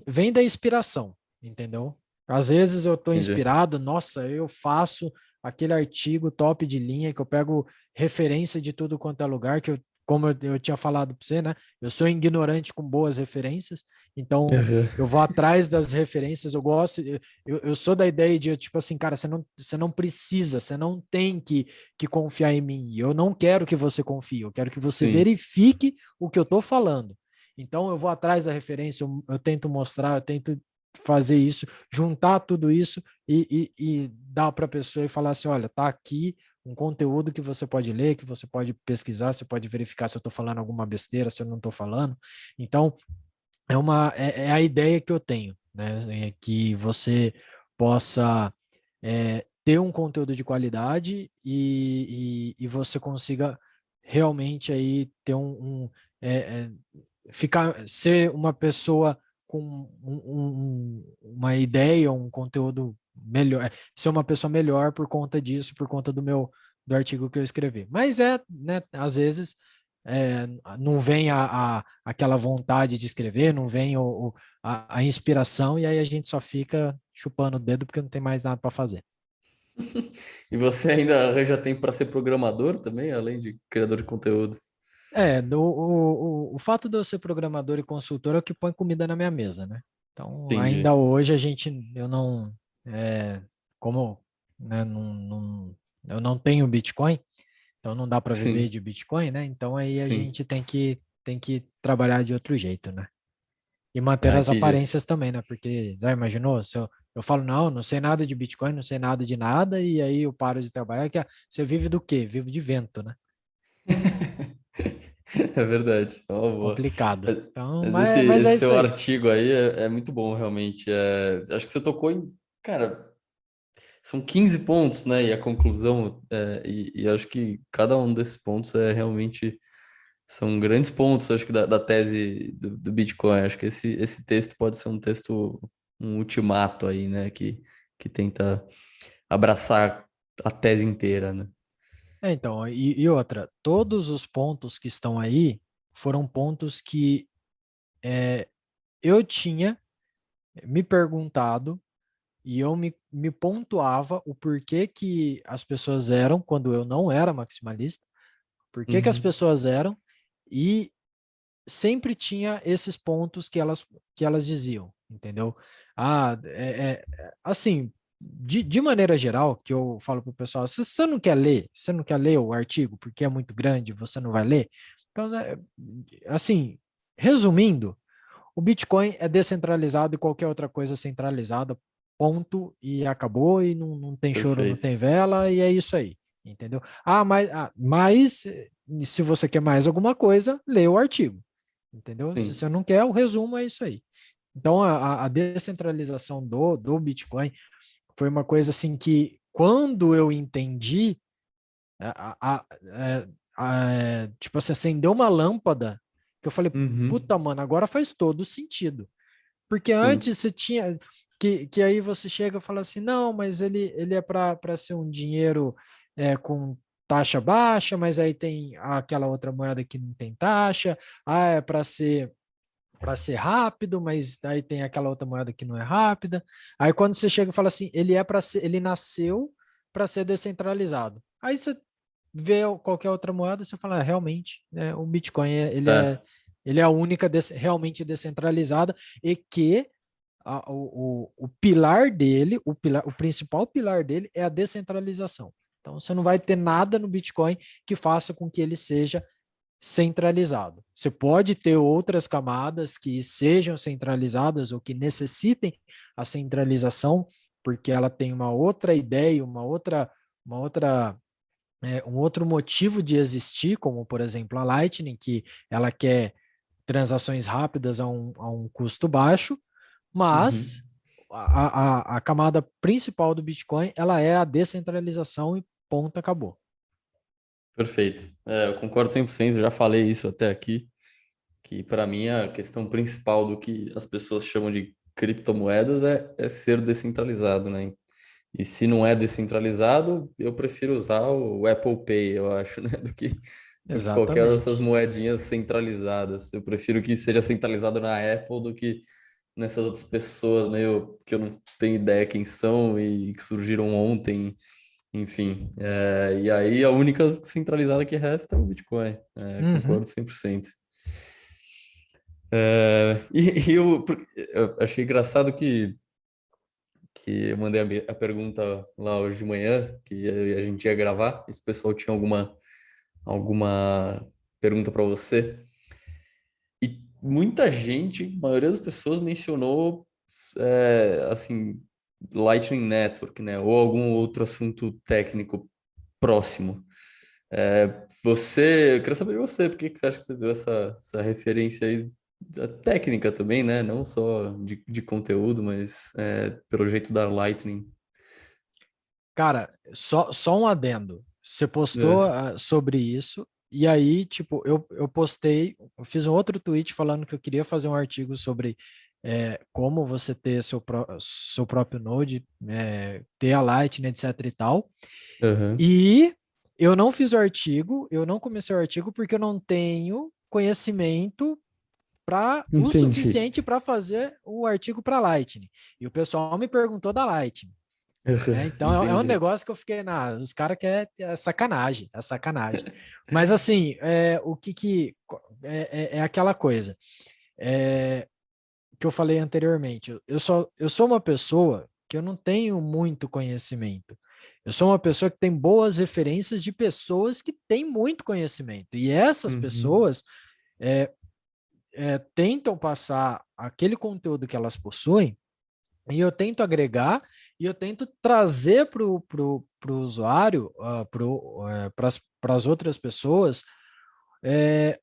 vem da inspiração, entendeu? Às vezes eu estou Entendi. inspirado, nossa, eu faço aquele artigo top de linha que eu pego referência de tudo quanto é lugar, como eu tinha falado para você, né? Eu sou ignorante com boas referências, então Uhum. eu vou atrás das referências, eu gosto, eu sou da ideia de, tipo assim, cara, você não precisa, você não tem que confiar em mim, eu não quero que você confie, eu quero que você Sim, verifique o que eu estou falando. Então eu vou atrás da referência, eu tento mostrar, eu tento fazer isso, juntar tudo isso e dar para a pessoa e falar assim, olha, tá aqui um conteúdo que você pode ler, que você pode pesquisar, você pode verificar se eu estou falando alguma besteira, se eu não estou falando. Então, é a ideia que eu tenho, né? É que você possa ter um conteúdo de qualidade e você consiga realmente aí ter é, é, ser uma pessoa com uma ideia, um conteúdo melhor, ser uma pessoa melhor por conta disso, por conta do artigo que eu escrevi. Mas né, às vezes não vem aquela vontade de escrever, não vem a inspiração, e aí a gente só fica chupando o dedo porque não tem mais nada para fazer. e você ainda arranja tempo para ser programador também, além de criador de conteúdo? O fato de eu ser programador e consultor é o que põe comida na minha mesa, né? Então, ainda Entendi. hoje eu não, como, né, eu não tenho Bitcoin, então não dá para viver Sim, de Bitcoin, né? Então aí a sim. gente tem que trabalhar de outro jeito, né? E manter Ah, as entendi. aparências também, né? Porque, já imaginou? Se eu falo, não sei nada de Bitcoin, não sei nada de nada, e aí eu paro de trabalhar, você vive do quê? Vive de vento, né? É verdade, é uma boa. Complicado. Mas, Então, mas esse, mas é esse isso seu aí. artigo aí é muito bom, realmente. Acho que você tocou em. Cara, são 15 pontos, né? E a conclusão, e acho que cada um desses pontos é realmente. São grandes pontos, acho que, da tese do Bitcoin. Acho que esse texto pode ser um texto, um ultimato aí, né? Que tenta abraçar a tese inteira, né? Então, e outra, todos os pontos que estão aí foram pontos que eu tinha me perguntado e eu me pontuava o porquê que as pessoas eram quando eu não era maximalista, por que que as Uhum. pessoas eram, e sempre tinha esses pontos que elas diziam, entendeu? Assim, de maneira geral, que eu falo para o pessoal, se você não quer ler, você não quer ler o artigo porque é muito grande, você não vai ler. Então, assim, resumindo, o Bitcoin é descentralizado e qualquer outra coisa centralizada, ponto, e acabou, e não tem choro, não Perfeito. tem vela, e é isso aí, entendeu? Mas se você quer mais alguma coisa, lê o artigo, entendeu? Se Sim. você não quer, o resumo é isso aí. Então, a descentralização do Bitcoin foi uma coisa assim que, quando eu entendi, tipo assim, acendeu uma lâmpada, que eu falei, Uhum. puta, mano, agora faz todo sentido. Porque Sim. antes você tinha. Que aí você chega e fala assim, não, mas ele é para ser um dinheiro com taxa baixa, mas aí tem aquela outra moeda que não tem taxa, é para ser rápido, mas aí tem aquela outra moeda que não é rápida. Aí quando você chega e fala assim, ele nasceu para ser descentralizado. Aí você vê qualquer outra moeda, você fala, realmente, o Bitcoin É, ele é a única realmente descentralizada e que o pilar dele, o principal pilar dele é a descentralização. Então, você não vai ter nada no Bitcoin que faça com que ele seja centralizado. Você pode ter outras camadas que sejam centralizadas ou que necessitem a centralização, porque ela tem uma outra ideia, uma outra um outro motivo de existir, como por exemplo a Lightning, que ela quer transações rápidas a um custo baixo, mas uhum. a camada principal do Bitcoin ela é a descentralização e ponto, acabou. Perfeito. Eu concordo 100%, eu já falei isso até aqui, que para mim a questão principal do que as pessoas chamam de criptomoedas é ser descentralizado, né? E se não é descentralizado, eu prefiro usar o Apple Pay, eu acho, né? Do que qualquer dessas Exatamente. moedinhas centralizadas. Eu prefiro que seja centralizado na Apple do que nessas outras pessoas meio que eu não tenho ideia quem são e que surgiram ontem. Enfim, e aí a única centralizada que resta é o Bitcoin. Uhum. Concordo 100%. Eu achei engraçado que eu mandei a pergunta lá hoje de manhã, que a gente ia gravar, e se o pessoal tinha alguma pergunta para você. E muita gente, a maioria das pessoas mencionou, assim, Lightning Network, né? Ou algum outro assunto técnico próximo. Eu queria saber de você, por que que você acha que você viu essa referência aí da técnica também, né? Não só de conteúdo, mas pelo jeito da Lightning. Cara, só um adendo. Você postou É. sobre isso, e aí, tipo, eu postei, eu fiz um outro tweet falando que eu queria fazer um artigo sobre como você ter seu próprio Node, ter a Lightning, etc e tal. Aham. E eu não fiz o artigo, eu não comecei o artigo porque eu não tenho conhecimento o Entendi. suficiente para fazer o artigo para Lightning. E o pessoal me perguntou da Lightning. Então é um Entendi. negócio que eu fiquei, os caras querem é sacanagem. Mas assim, o é aquela coisa que eu falei anteriormente. Eu sou uma pessoa que eu não tenho muito conhecimento. Eu sou uma pessoa que tem boas referências de pessoas que têm muito conhecimento. E essas Uhum. pessoas é, tentam passar aquele conteúdo que elas possuem e eu tento agregar e eu tento trazer para o usuário, para as outras pessoas,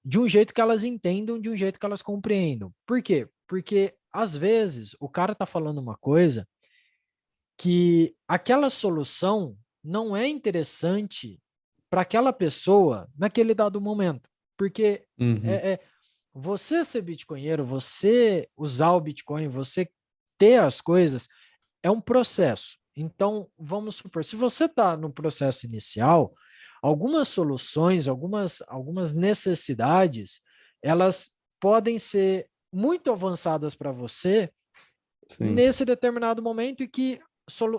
de um jeito que elas entendam, de um jeito que elas compreendam. Por quê? Porque, às vezes, o cara tá falando uma coisa que aquela solução não é interessante para aquela pessoa naquele dado momento. Porque Uhum. você ser bitcoinheiro, você usar o Bitcoin, você ter as coisas, é um processo. Então, vamos supor, se você está no processo inicial, algumas soluções, algumas necessidades, elas podem ser muito avançadas para você Sim. nesse determinado momento e que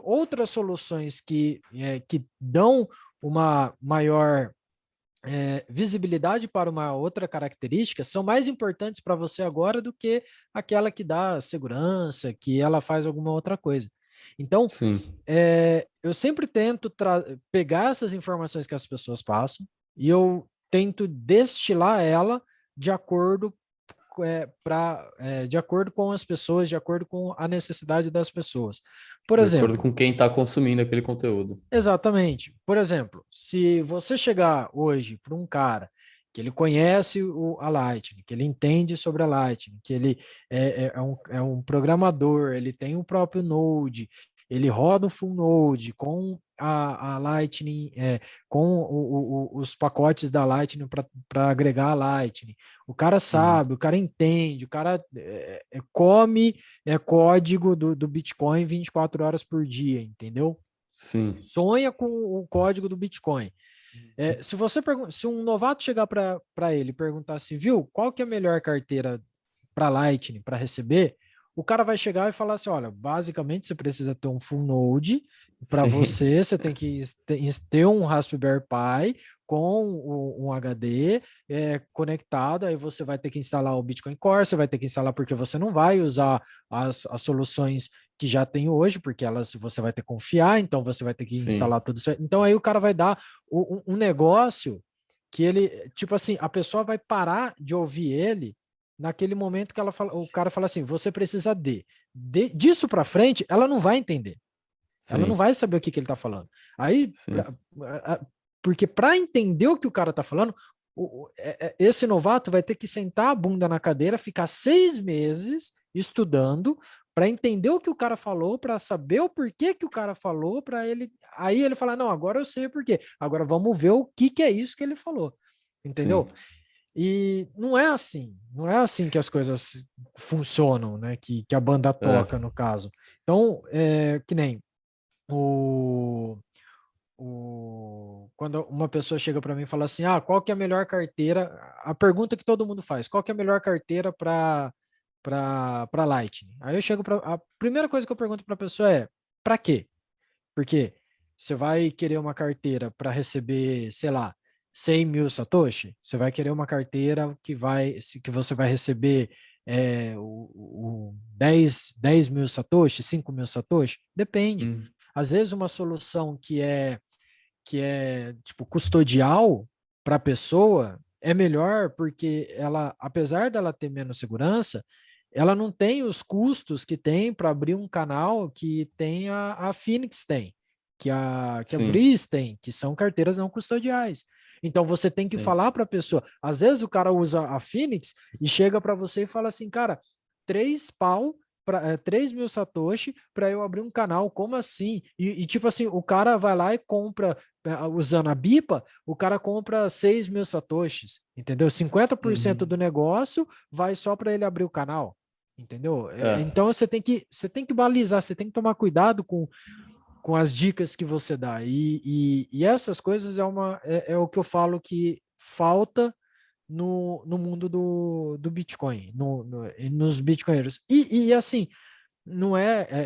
outras soluções que dão uma maior visibilidade para uma outra característica são mais importantes para você agora do que aquela que dá segurança, que ela faz alguma outra coisa. Então, Sim. eu sempre tento pegar essas informações que as pessoas passam e eu tento destilar ela de acordo de acordo com as pessoas, de acordo com a necessidade das pessoas. Por De acordo exemplo, com quem está consumindo aquele conteúdo. exatamente. Por exemplo, se você chegar hoje para um cara que ele conhece a Lightning, que ele entende sobre a Lightning, que ele é um programador, ele tem o próprio Node, ele roda o full Node com a Lightning, com os pacotes da Lightning para agregar a Lightning. O cara Uhum. sabe, o cara entende, o cara come código do Bitcoin 24 horas por dia, entendeu? Sim. Sonha com o código do Bitcoin. Se um novato chegar para ele e perguntar assim, viu, qual que é a melhor carteira para Lightning para receber? O cara vai chegar e falar assim, olha, basicamente você precisa ter um full node para Sim. você tem que ter um Raspberry Pi com um HD conectado, aí você vai ter que instalar o Bitcoin Core, você vai ter que instalar porque você não vai usar as soluções que já tem hoje, porque elas você vai ter que confiar, então você vai ter que instalar Sim. tudo isso. Então aí o cara vai dar um negócio que ele, tipo assim, a pessoa vai parar de ouvir ele naquele momento que o cara fala assim, você precisa disso para frente, ela não vai entender. Ela não Sim. vai saber o que ele está falando. Aí, Sim. porque para entender o que o cara está falando, esse novato vai ter que sentar a bunda na cadeira, ficar 6 meses estudando para entender o que o cara falou, para saber o porquê que o cara falou, para ele. Aí ele fala: não, agora eu sei o porquê. Agora vamos ver o que é isso que ele falou. Entendeu? Sim. E não é assim que as coisas funcionam, né? Que a banda É. toca, no caso. Então, que nem o, quando uma pessoa chega para mim e fala assim, qual que é a melhor carteira? A pergunta que todo mundo faz, qual que é a melhor carteira para Lightning? Aí eu chego para a primeira coisa que eu pergunto para a pessoa é, para quê? Porque você vai querer uma carteira para receber, sei lá, 100 mil Satoshi? Você vai querer uma carteira que você vai receber 10 mil Satoshi, 5 mil Satoshi? Depende. Hum. Às vezes uma solução que é tipo custodial para a pessoa é melhor porque ela, apesar dela ter menos segurança, ela não tem os custos que tem para abrir um canal que tem a Phoenix tem, que a Sim. Breeze tem, que são carteiras não custodiais. Então você tem que Sim. falar para a pessoa. Às vezes o cara usa a Phoenix e chega para você e fala assim, cara, 3 pau 3 mil Satoshi para eu abrir um canal, como assim? Tipo assim, o cara vai lá e compra, usando a BIPA, o cara compra 6 mil Satoshis, entendeu? 50% Uhum. do negócio vai só para ele abrir o canal, entendeu? É. Então você tem que balizar, você tem que tomar cuidado com as dicas que você dá. E essas coisas é o que eu falo que falta no mundo do Bitcoin, nos bitcoinheiros. E assim, não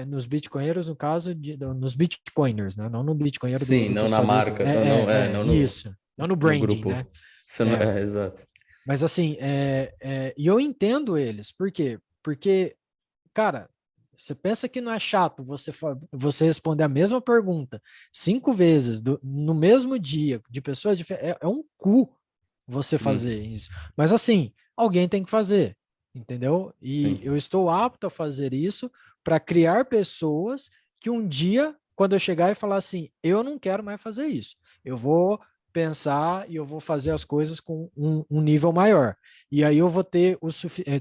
nos bitcoinheiros, no caso, nos bitcoiners, né? Não no bitcoinheiro do, Sim, do não na tostador. marca. Não, não, É, não isso. Não no no branding, né? grupo. Você É, exato. mas assim, e eu entendo eles. Por quê? Porque, cara, você pensa que não é chato você responder a mesma pergunta 5 vezes no mesmo dia, de pessoas diferentes? É um cu você Sim. fazer isso. Mas assim, alguém tem que fazer, entendeu? E eu Sim. estou apto a fazer isso para criar pessoas que um dia, quando eu chegar e falar assim, eu não quero mais fazer isso, eu vou pensar e eu vou fazer as coisas com um nível maior. E aí eu vou ter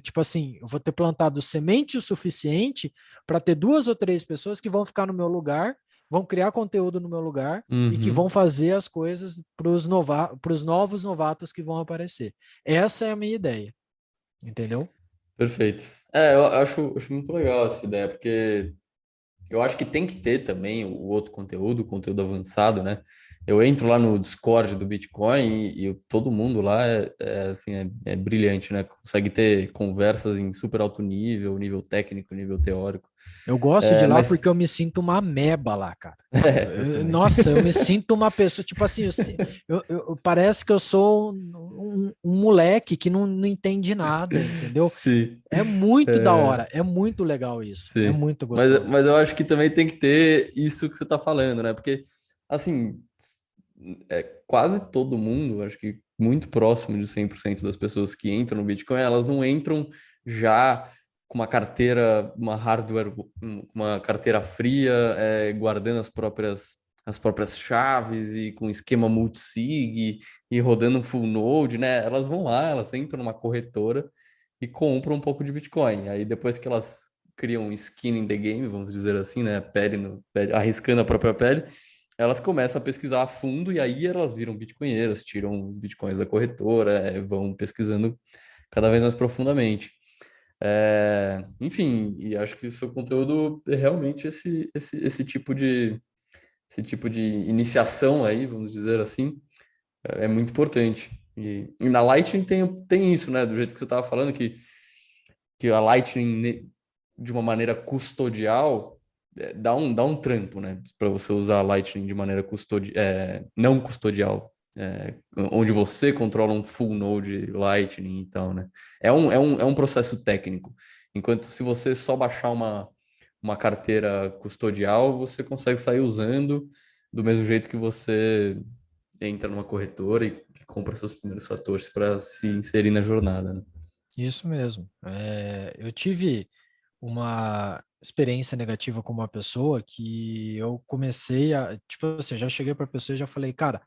tipo assim, eu vou ter plantado semente o suficiente para ter duas ou três pessoas que vão ficar no meu lugar, vão criar conteúdo no meu lugar e que vão Uhum. fazer as coisas para os novos novatos que vão aparecer. Essa é a minha ideia, entendeu? Perfeito. É, eu acho muito legal essa ideia, porque eu acho que tem que ter também o outro conteúdo, o conteúdo avançado, né? Eu entro lá no Discord do Bitcoin e todo mundo lá assim, é brilhante, né? Consegue ter conversas em super alto nível, nível técnico, nível teórico. Eu gosto de É, lá porque mas eu me sinto uma ameba lá, cara. eu também. Nossa, eu me sinto uma pessoa, tipo assim, parece que eu sou um moleque que não entende nada, entendeu? Sim, É muito da é, hora, é muito legal isso, é sim. muito Mas, gostoso. mas eu acho que também tem que ter isso que você está falando, né? Porque, assim, quase todo mundo, acho que muito próximo de 100% das pessoas que entram no Bitcoin, elas não entram já com uma carteira, uma hardware, uma carteira fria, guardando as próprias chaves e com esquema multisig e rodando um full node, né? Elas vão lá, elas entram numa corretora e compram um pouco de Bitcoin. Aí depois que elas criam skin in the game, vamos dizer assim, né? Arriscando a própria pele, elas começam a pesquisar a fundo e aí elas viram bitcoinheiras, tiram os bitcoins da corretora, vão pesquisando cada vez mais profundamente. Enfim, e acho que o seu conteúdo é realmente esse tipo de iniciação aí, vamos dizer assim, é muito importante. E na Lightning tem isso, né? Do jeito que você estava falando, que a Lightning, de uma maneira custodial, dá um trampo, né? Para você usar a Lightning de maneira não custodial, onde você controla um full node Lightning e tal, né? É um processo técnico. Enquanto se você só baixar uma carteira custodial, você consegue sair usando do mesmo jeito que você entra numa corretora e compra seus primeiros satoshis para se inserir na jornada, né? Isso mesmo. Eu tive uma experiência negativa com uma pessoa que eu comecei tipo assim, eu já cheguei para a pessoa e já falei, cara,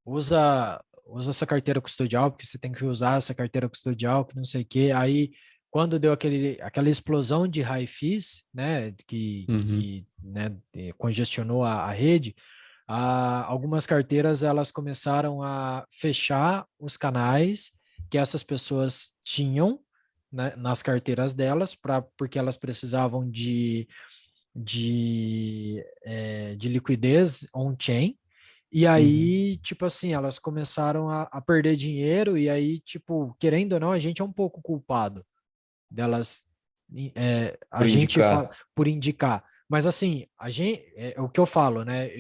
usa essa carteira custodial, porque você tem que usar essa carteira custodial, que não sei o quê. Aí, quando deu aquela explosão de high fees, né, Uhum. né, congestionou a rede, algumas carteiras elas começaram a fechar os canais que essas pessoas tinham, né, nas carteiras delas, porque elas precisavam de liquidez on-chain. E Uhum. aí, tipo assim, elas começaram a perder dinheiro, e aí, tipo, querendo ou não, a gente é um pouco culpado delas, a Por gente fala indicar. por indicar. Mas assim, é o que eu falo, né?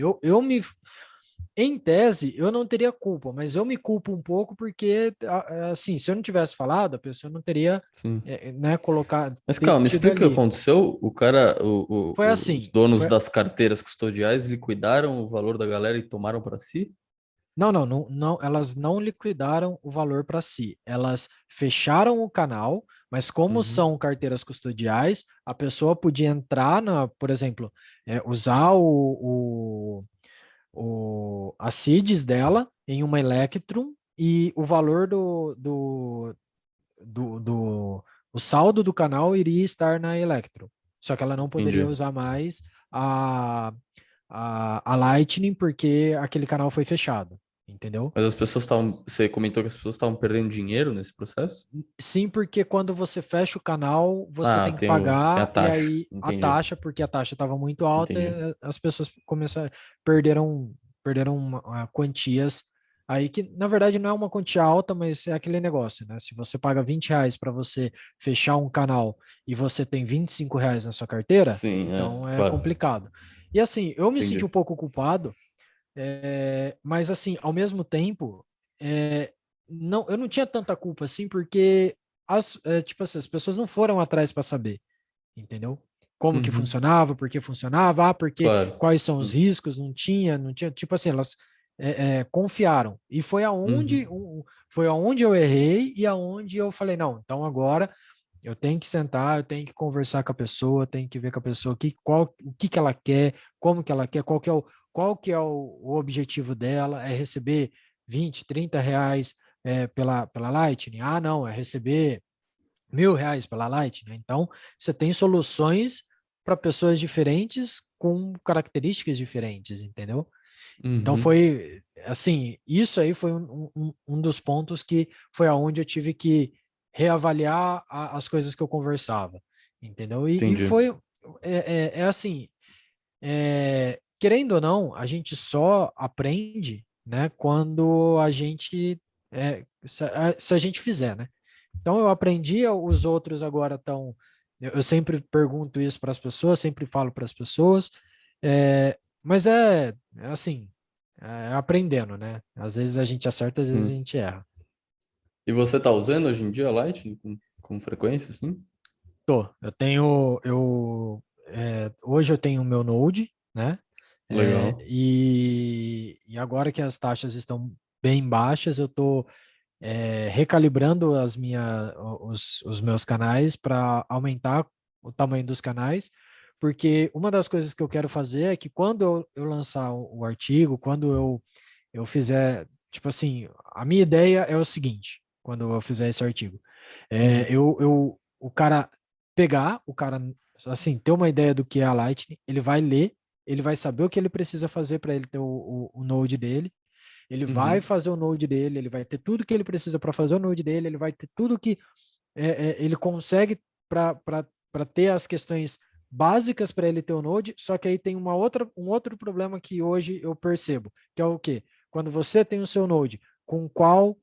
Em tese, eu não teria culpa, mas eu me culpo um pouco porque, assim, se eu não tivesse falado, a pessoa não teria, Sim. né, Mas calma, me tido explica o que ali. aconteceu. O cara, Foi os assim, donos das carteiras custodiais liquidaram o valor da galera e tomaram para si? não, elas não liquidaram o valor para si. Elas fecharam o canal, mas como Uhum. são carteiras custodiais, a pessoa podia entrar por exemplo, usar as seeds dela em uma Electrum e o valor o saldo do canal iria estar na Electrum. Só que ela não poderia Entendi. usar mais a Lightning porque aquele canal foi fechado, entendeu? Mas as pessoas estavam. Você comentou que as pessoas estavam perdendo dinheiro nesse processo? Sim, porque quando você fecha o canal, você Ah, tem que tem a pagar e taxa. aí a Entendi. taxa, porque a taxa estava muito alta, Entendi. as pessoas perderam quantias aí que, na verdade, não é uma quantia alta, mas é aquele negócio, né? Se você paga R$ 20 para você fechar um canal e você tem R$ 25 na sua carteira, Sim, então é claro. complicado. E assim, eu me senti um Entendi. pouco culpado, mas assim, ao mesmo tempo, é, não, eu não tinha tanta culpa assim, porque tipo assim, as pessoas não foram atrás para saber, entendeu? Como que Uhum. funcionava, por que funcionava, porque Claro. quais são os Sim. riscos, não tinha, tipo assim, elas confiaram. E Uhum. foi aonde eu errei e aonde eu falei, não, então agora eu tenho que sentar, eu tenho que conversar com a pessoa, tenho que ver com a pessoa o que que ela quer, como que ela quer, qual que é o objetivo dela, é receber 20, R$ 30 pela Lightning. Ah, não, é receber R$ 1.000 pela Lightning. Então, você tem soluções para pessoas diferentes com características diferentes, entendeu? Então Uhum. foi assim, isso aí foi um dos pontos que foi aonde eu tive que reavaliar as coisas que eu conversava, entendeu? E Entendi. foi assim, querendo ou não, a gente só aprende, né, quando a gente se a gente fizer, né? Então eu aprendi, os outros agora estão. Eu sempre pergunto isso para as pessoas, sempre falo para as pessoas, mas é assim, aprendendo, né? Às vezes a gente acerta, às vezes a Sim. gente erra. E você tá usando hoje em dia a Lightning com frequência, assim? Tô, hoje eu tenho o meu Node, né? Legal. E agora que as taxas estão bem baixas, eu estou recalibrando os meus canais para aumentar o tamanho dos canais, porque uma das coisas que eu quero fazer é que quando eu lançar o artigo, quando eu fizer, tipo assim, a minha ideia é o seguinte, quando eu fizer esse artigo, Hum. o cara o cara, assim, ter uma ideia do que é a Lightning, ele vai ler, ele vai saber o que ele precisa fazer para ele ter o Node dele, ele vai Uhum. fazer o Node dele, ele vai ter tudo que ele precisa para fazer o Node dele, ele vai ter tudo que ele consegue para ter as questões básicas para ele ter o Node, só que aí tem um outro problema que hoje eu percebo, que é o quê? Quando você tem o seu Node, com qual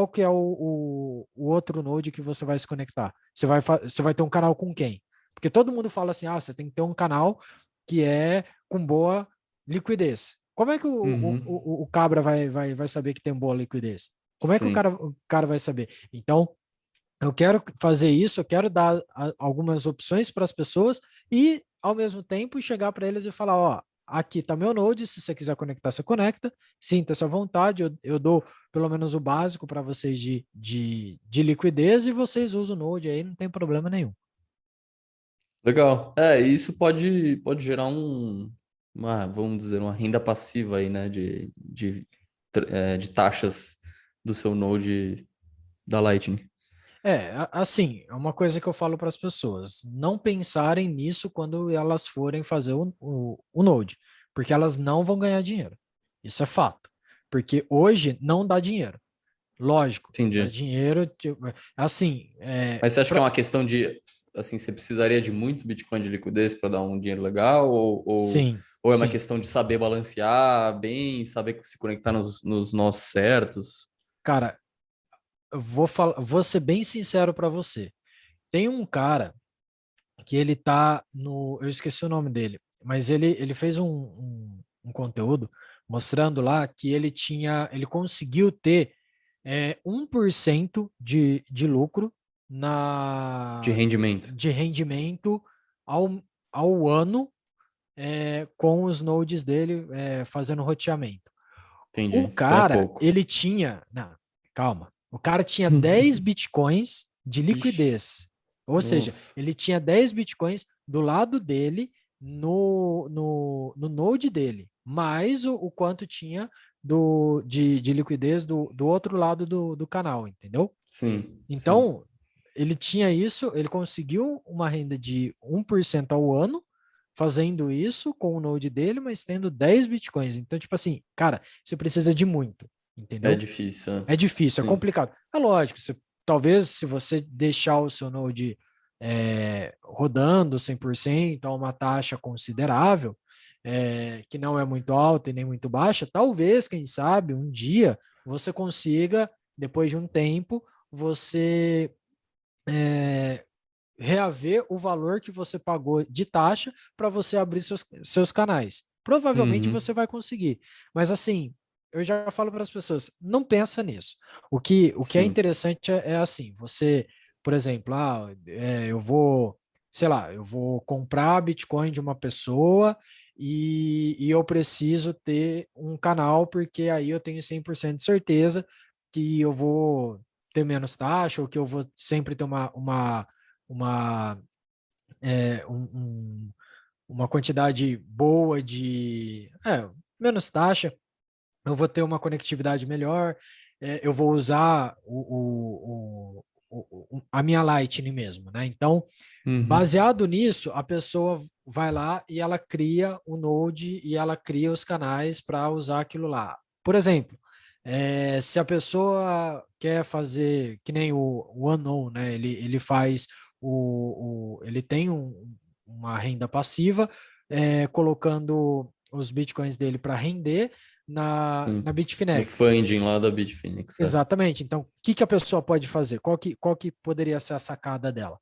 que é o outro Node que você vai se conectar? Você vai ter um canal com quem? Porque todo mundo fala assim, você tem que ter um canal que é com boa liquidez. Como é que Uhum. o Cabra vai saber que tem boa liquidez? Como é que Sim. o cara vai saber? Então, eu quero fazer isso, eu quero dar algumas opções para as pessoas e, ao mesmo tempo, chegar para eles e falar: ó, aqui está meu Node, se você quiser conectar, você conecta, sinta-se à vontade, eu dou pelo menos o básico para vocês de liquidez e vocês usam o Node aí, não tem problema nenhum. Legal. Isso pode gerar vamos dizer, uma renda passiva aí, né, de taxas do seu Node da Lightning. Assim, é uma coisa que eu falo para as pessoas: não pensarem nisso quando elas forem fazer o Node, porque elas não vão ganhar dinheiro. Isso é fato. Porque hoje não dá dinheiro. Lógico, dá Entendi. dinheiro, tipo, assim, Mas você acha que é uma questão de, assim, você precisaria de muito Bitcoin de liquidez para dar um dinheiro legal? sim, Ou é uma sim. questão de saber balancear bem, saber se conectar nos nós certos? Cara, vou ser bem sincero para você. Tem um cara que ele tá no, eu esqueci o nome dele, mas ele fez um conteúdo mostrando lá que ele conseguiu ter 1% de lucro De rendimento. de rendimento ao, ao ano com os nodes dele fazendo roteamento. O Entendi. Então é cara, pouco. ele tinha. Não, calma. O cara tinha 10 bitcoins de Vixe, liquidez. Ou seja, nossa. ele tinha 10 bitcoins do lado dele, no node dele, mais o quanto tinha de liquidez do outro lado do canal, entendeu? Sim, sim. Então, ele tinha isso, ele conseguiu uma renda de 1% ao ano, fazendo isso com o Node dele, mas tendo 10 bitcoins. Então, tipo assim, cara, você precisa de muito, É entendeu? difícil, É né? difícil, é Sim. complicado. É lógico, talvez se você deixar o seu Node rodando 100% a uma taxa considerável, que não é muito alta e nem muito baixa, talvez, quem sabe, um dia você consiga, depois de um tempo, você é, reaver o valor que você pagou de taxa para você abrir seus canais. Provavelmente você Uhum. vai conseguir. Mas assim, eu já falo para as pessoas, não pensa nisso. O que é Sim. interessante é assim, você, por exemplo, sei lá, eu vou comprar Bitcoin de uma pessoa e eu preciso ter um canal porque aí eu tenho 100% de certeza que eu vou ter menos taxa ou que eu vou sempre ter uma, é, um- uma quantidade boa menos taxa. eu vou ter uma conectividade melhor, eu vou usar a minha Lightning mesmo, né? Então, Uhum. baseado nisso, a pessoa vai lá e ela cria o Node e ela cria os canais para usar aquilo lá. Por exemplo, se a pessoa quer fazer, que nem o Unknown, né? Ele faz ele tem uma renda passiva, colocando os bitcoins dele para render na Sim. No Bitfinex. funding lá da Bitfinex, é. Exatamente. Então, o que a pessoa pode fazer? Qual que poderia ser a sacada dela?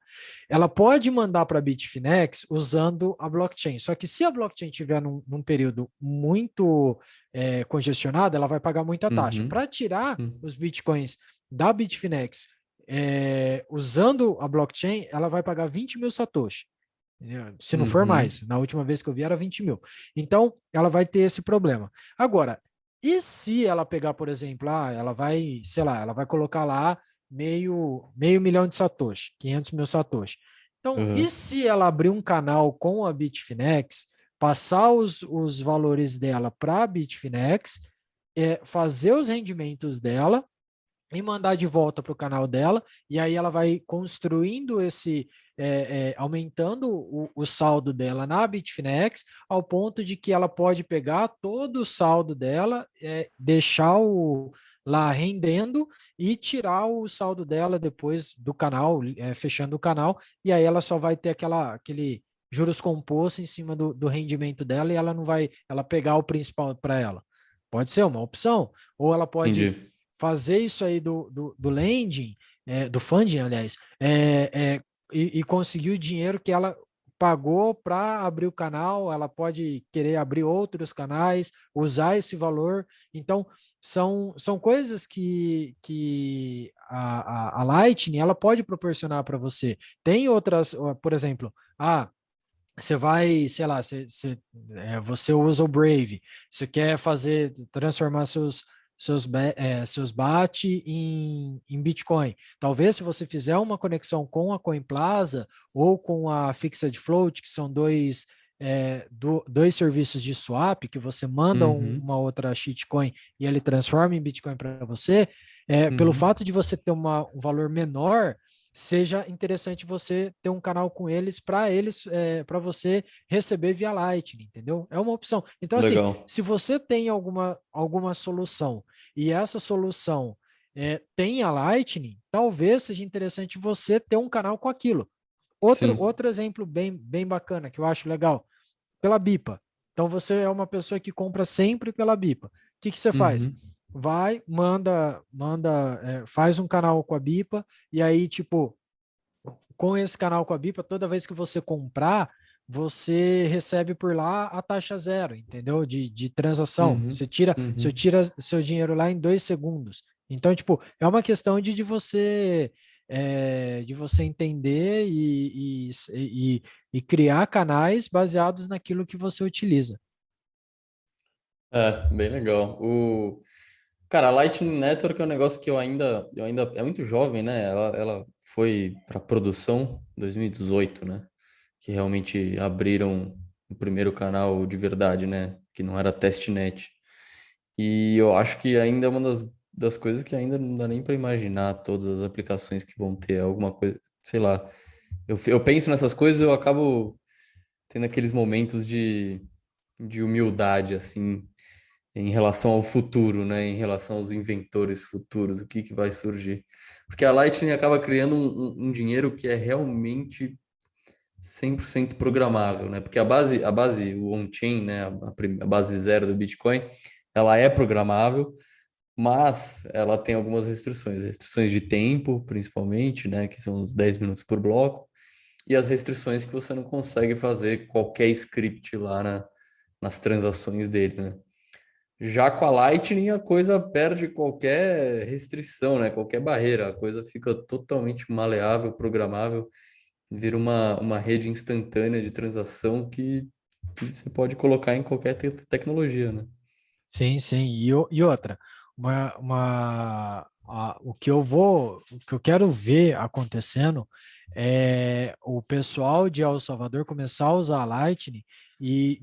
Ela pode mandar para a Bitfinex usando a blockchain. Só que se a blockchain estiver num período muito congestionado, ela vai pagar muita taxa. Uhum. Para tirar Uhum. os bitcoins da Bitfinex usando a blockchain, ela vai pagar 20 mil satoshi. Se não for Uhum. mais, na última vez que eu vi era 20 mil. Então, ela vai ter esse problema. Agora, e se ela pegar, por exemplo, ela vai, sei lá, ela vai colocar lá meio milhão de satoshi, 500 mil satoshi. Então, e Uhum. se ela abrir um canal com a Bitfinex, passar os valores dela para a Bitfinex, fazer os rendimentos dela e mandar de volta para o canal dela, e aí ela vai construindo aumentando o saldo dela na Bitfinex, ao ponto de que ela pode pegar todo o saldo dela, deixar lá rendendo e tirar o saldo dela depois do canal, fechando o canal, e aí ela só vai ter aquele juros compostos em cima do rendimento dela e ela não vai, ela pegar o principal para ela. Pode ser uma opção, ou ela pode Entendi. fazer isso aí do lending, do funding, aliás, e conseguir o dinheiro que ela pagou para abrir o canal, ela pode querer abrir outros canais, usar esse valor. Então, são coisas que a Lightning ela pode proporcionar para você. Tem outras, por exemplo, você vai, sei lá, você usa o Brave, você quer transformar seus BAT em Bitcoin. Talvez se você fizer uma conexão com a CoinPlaza ou com a Fixed Float, que são dois serviços de swap, que você manda Uhum. uma outra shitcoin e ele transforma em Bitcoin para você, pelo Uhum. fato de você ter um valor menor, seja interessante você ter um canal com eles, para você receber via Lightning, entendeu? É uma opção. Então, assim, Legal. se você tem alguma solução e essa solução tem a Lightning, talvez seja interessante você ter um canal com aquilo. Outro, Sim. outro exemplo bem bacana que eu acho legal, pela BIPA. Então você é uma pessoa que compra sempre pela BIPA. O que você faz? Uhum. Vai, faz um canal com a BIPA e aí, tipo, com esse canal com a BIPA, toda vez que você comprar, você recebe por lá a taxa zero, entendeu? De transação. Uhum. Você Uhum. tira seu dinheiro lá em 2 segundos. Então, tipo, é uma questão de você entender e criar canais baseados naquilo que você utiliza. É, bem legal. Cara, a Lightning Network é um negócio que eu ainda é muito jovem, né? Ela foi para produção em 2018, né? Que realmente abriram o primeiro canal de verdade, né? Que não era testnet. E eu acho que ainda é uma das coisas que ainda não dá nem para imaginar todas as aplicações que vão ter, alguma coisa, sei lá. Eu penso nessas coisas, eu acabo tendo aqueles momentos de humildade, assim, em relação ao futuro, né? Em relação aos inventores futuros, o que que vai surgir. Porque a Lightning acaba criando um dinheiro que é realmente 100% programável, né? Porque a base, o on-chain, né? A base zero do Bitcoin, ela é programável, mas ela tem algumas restrições de tempo, principalmente, né? Que são os 10 minutos por bloco, e as restrições que você não consegue fazer qualquer script lá nas transações dele, né? Já com a Lightning, a coisa perde qualquer restrição, né? Qualquer barreira. A coisa fica totalmente maleável, programável, vira uma rede instantânea de transação que você pode colocar em qualquer tecnologia, né? Sim, sim. E outra, o que eu quero ver acontecendo é o pessoal de El Salvador começar a usar a Lightning e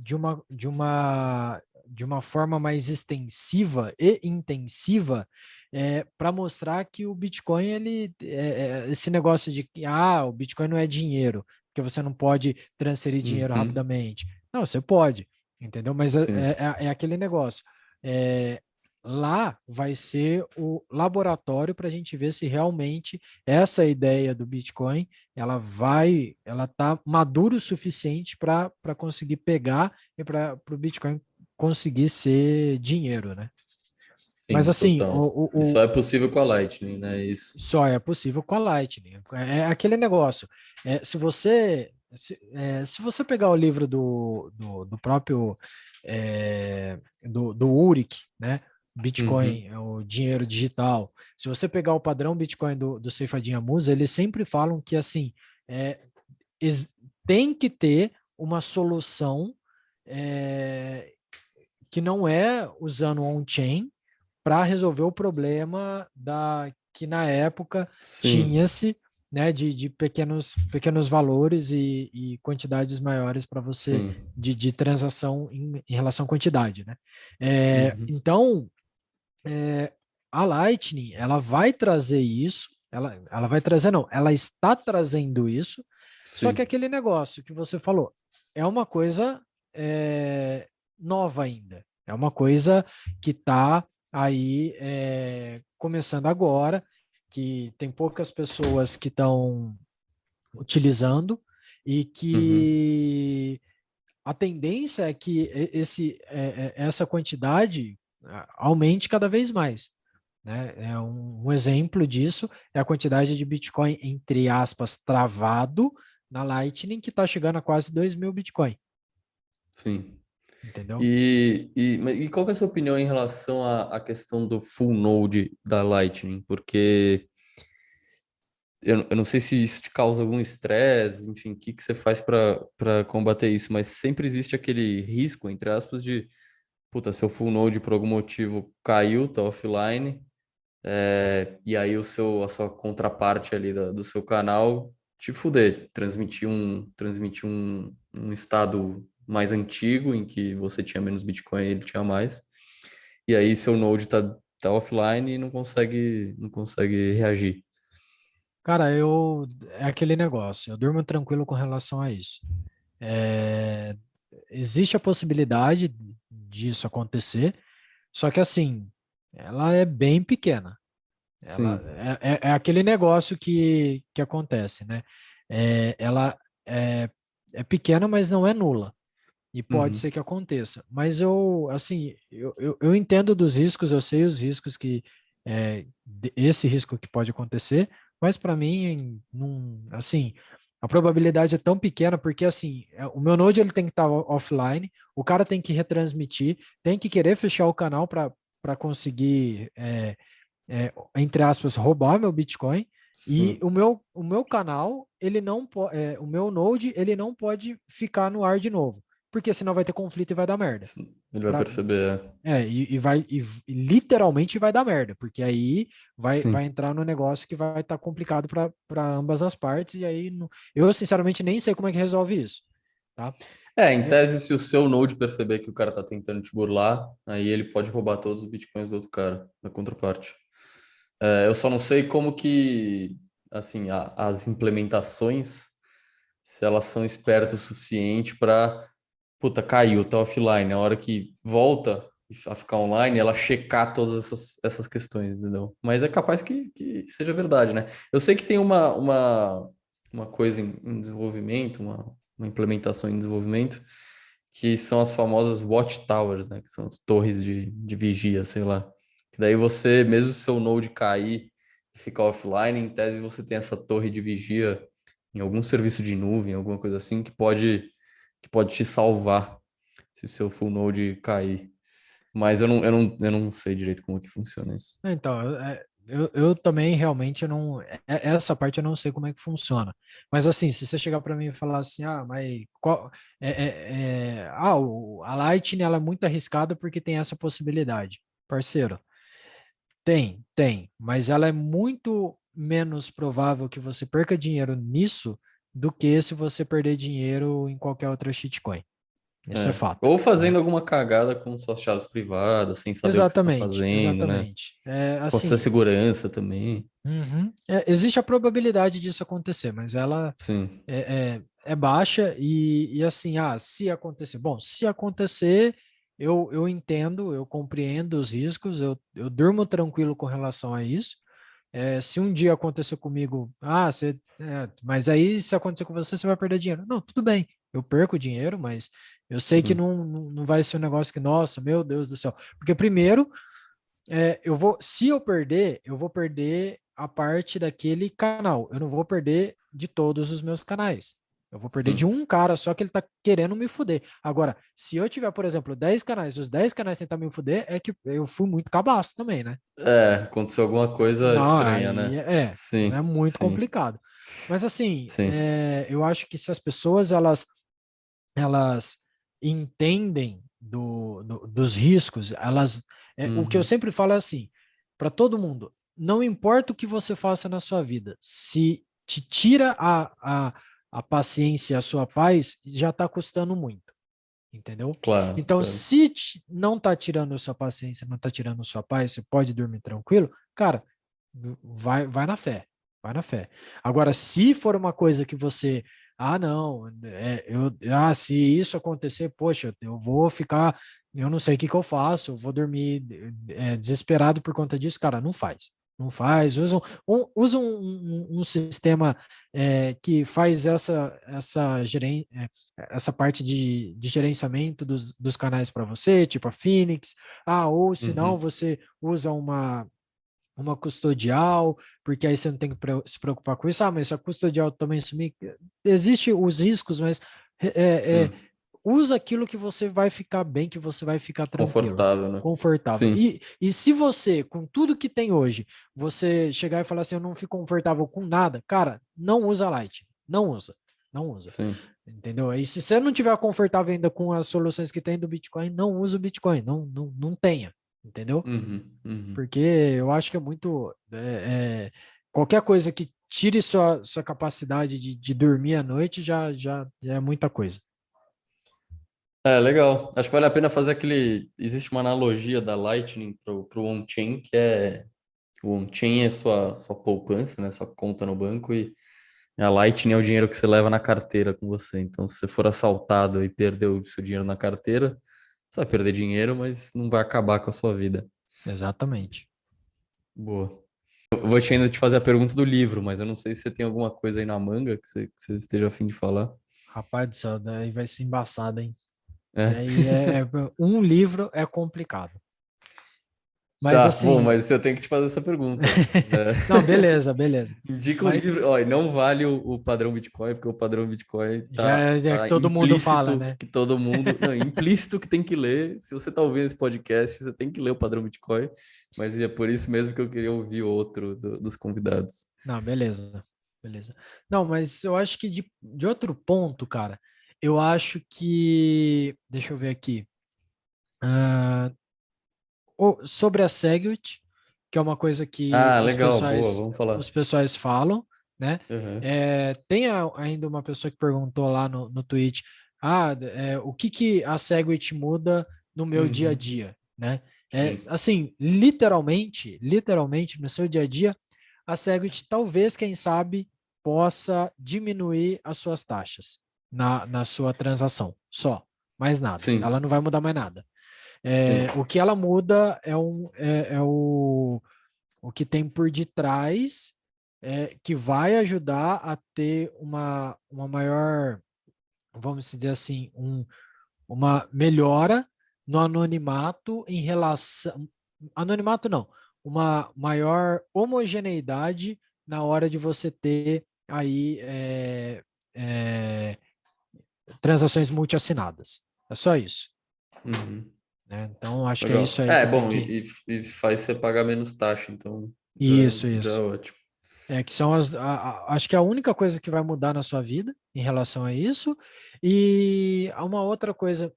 de uma forma mais extensiva e intensiva para mostrar que o Bitcoin, esse negócio de que o Bitcoin não é dinheiro, porque você não pode transferir dinheiro Uhum. rapidamente. Não, você pode, entendeu? Mas Sim. é aquele negócio. É, lá vai ser o laboratório para a gente ver se realmente essa ideia do Bitcoin ela tá madura o suficiente para conseguir pegar e para o Bitcoin conseguir ser dinheiro, né? Mas Sim, assim, total. E só é possível com a Lightning, né? Isso. só é possível com a Lightning. É aquele negócio. Se você pegar o livro do próprio do Uric, né? Uhum. Bitcoin, é o dinheiro digital. Se você pegar o padrão Bitcoin do Ceifadinha Musa, eles sempre falam que assim é, ex- tem que ter uma solução é, que não é usando on-chain para resolver o problema que na época Sim, tinha-se, né, de pequenos valores e quantidades maiores para você sim. de transação em relação à quantidade, né? Uhum. Então, é, a Lightning, ela vai trazer isso, ela vai trazer, não, ela está trazendo isso, só que Sim. aquele negócio que você falou é uma coisa nova ainda, é uma coisa que está aí começando agora, que tem poucas pessoas que estão utilizando e Uhum. que a tendência é que essa quantidade aumente cada vez mais. Né? Um exemplo disso é a quantidade de Bitcoin, entre aspas, travado na Lightning, que está chegando a quase 2.000 Bitcoin. Sim. Entendeu? E qual que é a sua opinião em relação à questão do full node da Lightning? Porque eu não sei se isso te causa algum estresse, enfim, o que que você faz para combater isso, mas sempre existe aquele risco, entre aspas, de, puta, seu full node por algum motivo caiu, tá offline, e aí a sua contraparte ali do seu canal te fuder, transmitir um estado mais antigo em que você tinha menos Bitcoin e ele tinha mais. E aí seu node tá offline e não consegue reagir. Cara, é aquele negócio, eu durmo tranquilo com relação a isso. É, existe a possibilidade disso acontecer, só que assim, ela é bem pequena. Ela Sim. é aquele negócio que acontece, né? Ela é, é pequena, mas não é nula. E pode ser Uhum. que aconteça. Mas assim, eu entendo dos riscos, eu sei os riscos esse risco que pode acontecer, mas para mim, não, assim, a probabilidade é tão pequena porque, assim, o meu Node ele tem que estar offline, o cara tem que retransmitir, tem que querer fechar o canal para conseguir entre aspas, roubar meu Bitcoin. E Sim. o meu canal, o meu Node, ele não pode ficar no ar de novo, porque senão vai ter conflito e vai dar merda. Ele vai Pra, perceber. e literalmente vai dar merda, porque aí vai Sim. entrar no negócio que vai estar complicado para ambas as partes, e aí eu sinceramente nem sei como é que resolve isso, tá? Em tese, se o seu node perceber que o cara tá tentando te burlar, aí ele pode roubar todos os bitcoins do outro cara, da contraparte. Eu só não sei como que, assim, as implementações, se elas são espertas o suficiente para, puta, caiu, tá offline. A hora que volta a ficar online, ela checar todas essas questões, entendeu? Mas é capaz que seja verdade, né? Eu sei que tem uma coisa em desenvolvimento, uma implementação em desenvolvimento, que são as famosas watchtowers, né? Que são as torres de vigia, sei lá. Que daí você, mesmo se o seu node cair e ficar offline, em tese você tem essa torre de vigia em algum serviço de nuvem, alguma coisa assim, que pode te salvar se o seu full node cair. Mas eu não sei direito como que funciona isso. Então, eu também realmente eu não. Essa parte eu não sei como é que funciona. Mas assim, se você chegar para mim e falar assim, mas qual. A Lightning ela é muito arriscada porque tem essa possibilidade. Parceiro, tem, mas ela é muito menos provável que você perca dinheiro nisso do que se você perder dinheiro em qualquer outra shitcoin. Isso é fato, Ou né? fazendo alguma cagada com suas chaves privadas, sem saber o que você tá Exatamente, fazendo, né? exatamente. É, Com a sua assim, segurança também. uhum. Existe a probabilidade disso acontecer, mas ela Sim. é baixa e assim, se acontecer. Bom, se acontecer, eu entendo, eu compreendo os riscos, eu durmo tranquilo com relação a isso. Se um dia acontecer comigo, mas aí se acontecer com você, você vai perder dinheiro. Não, tudo bem, eu perco dinheiro, mas eu sei que Sim. não vai ser um negócio que, nossa, meu Deus do céu. Porque primeiro, se eu vou perder a parte daquele canal. Eu não vou perder de todos os meus canais. Eu vou perder de Sim. um cara só que ele tá querendo me fuder. Agora, se eu tiver, por exemplo, 10 canais, os 10 canais tentar me fuder, é que eu fui muito cabaço também, né? Aconteceu alguma coisa Não, estranha, aí né? é Sim, muito sim, complicado. Mas assim, sim. eu acho que se as pessoas elas entendem dos riscos, o que eu Uhum. sempre falo é assim, para todo mundo, não importa o que você faça na sua vida, se te tira a paciência, a sua paz, já está custando muito, entendeu? Claro, Então, claro. se não está tirando a sua paciência, não está tirando a sua paz, você pode dormir tranquilo, cara, vai na fé, vai na fé. Agora, se for uma coisa que você, não, se isso acontecer, poxa, eu vou ficar, eu não sei o que que eu faço, eu vou dormir desesperado por conta disso, cara, não faz. Não faz, usa um sistema que faz essa parte de gerenciamento dos canais para você, tipo a Phoenix, ou se não, Uhum. você usa uma custodial, porque aí você não tem que se preocupar com isso. Mas se a custodial também sumir, existe os riscos, mas Sim. usa aquilo que você vai ficar bem, que você vai ficar tranquilo, Confortável, né? confortável. Sim, E se você, com tudo que tem hoje, você chegar e falar assim, eu não fico confortável com nada, cara, não usa Light, não usa, não usa. sim. Entendeu? E se você não tiver confortável ainda com as soluções que tem do Bitcoin, não usa o Bitcoin, não tenha, entendeu? Uhum. Uhum. Porque eu acho que é muito. Qualquer coisa que tire sua capacidade de dormir à noite já é muita coisa. Legal. Acho que vale a pena fazer aquele. Existe uma analogia da Lightning pro on-chain, que é o on-chain é sua poupança, né? Sua conta no banco, e a Lightning é o dinheiro que você leva na carteira com você. Então, se você for assaltado e perder o seu dinheiro na carteira, você vai perder dinheiro, mas não vai acabar com a sua vida. Exatamente. Boa. Eu vou ainda te fazer a pergunta do livro, mas eu não sei se você tem alguma coisa aí na manga que você esteja a fim de falar. Rapaz do céu, daí vai ser embaçado, hein? É. Daí um livro é complicado. Mas Tá, bom, assim. mas eu tenho que te fazer essa pergunta. Não, beleza, beleza. Indica um Mas livro. Ó, e não vale o padrão Bitcoin, porque o padrão Bitcoin já tá, é que tá todo mundo fala, implícito né? que todo mundo. Não, implícito que tem que ler. Se você tá ouvindo esse podcast, você tem que ler o padrão Bitcoin. Mas é por isso mesmo que eu queria ouvir outro dos convidados. Não, beleza. Beleza. Não, mas eu acho que de outro ponto, cara, eu acho que. Deixa eu ver aqui. Ah, sobre a Segwit, que é uma coisa que Ah, legal, boa, vamos os falar. pessoais falam, né? Uhum, Tem ainda uma pessoa que perguntou lá no Twitch, o que que a Segwit muda no meu dia a uhum, dia, né? sim, Assim, literalmente, no seu dia a dia, a Segwit talvez, quem sabe, possa diminuir as suas taxas na sua transação, só, mais nada. Ela sim, não vai mudar mais nada. sim, O que ela muda é o que tem por detrás, que vai ajudar a ter uma maior, vamos dizer assim, uma melhora no anonimato em relação. Anonimato não, uma maior homogeneidade na hora de você ter aí transações multiassinadas. É só isso. uhum, Né? Então, acho que é isso legal. aí que tem Bom, que. e faz você pagar menos taxa, então Isso, já é isso. ótimo. Que são acho que é a única coisa que vai mudar na sua vida em relação a isso. E uma outra coisa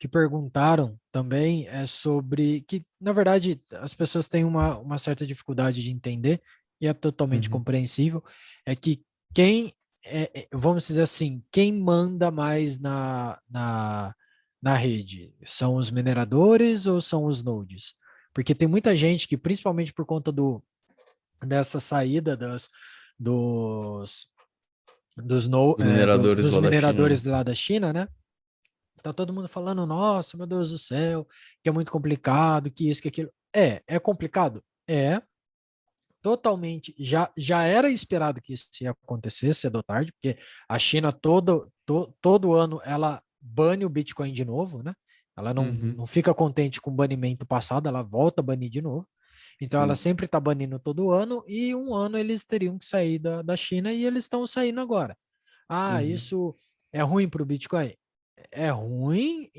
que perguntaram também é sobre que, na verdade, as pessoas têm uma certa dificuldade de entender, e é totalmente Uhum, compreensível, é que quem vamos dizer assim, quem manda mais na rede? São os mineradores ou são os nodes? Porque tem muita gente que, principalmente por conta dessa saída dos, Os mineradores dos lá da China, né? mineradores lá da China, né? Tá todo mundo falando, nossa, meu Deus do céu, que é muito complicado, que isso, que aquilo. É complicado? É, totalmente. Já era esperado que isso ia acontecer cedo ou tarde, porque a China todo ano ela bane o Bitcoin de novo, né? Ela Uhum, não fica contente com o banimento passado, ela volta a banir de novo. Então ela sim. sempre está banindo todo ano, e um ano eles teriam que sair da China e eles estão saindo agora. Ah, Uhum. isso é ruim para o Bitcoin? É ruim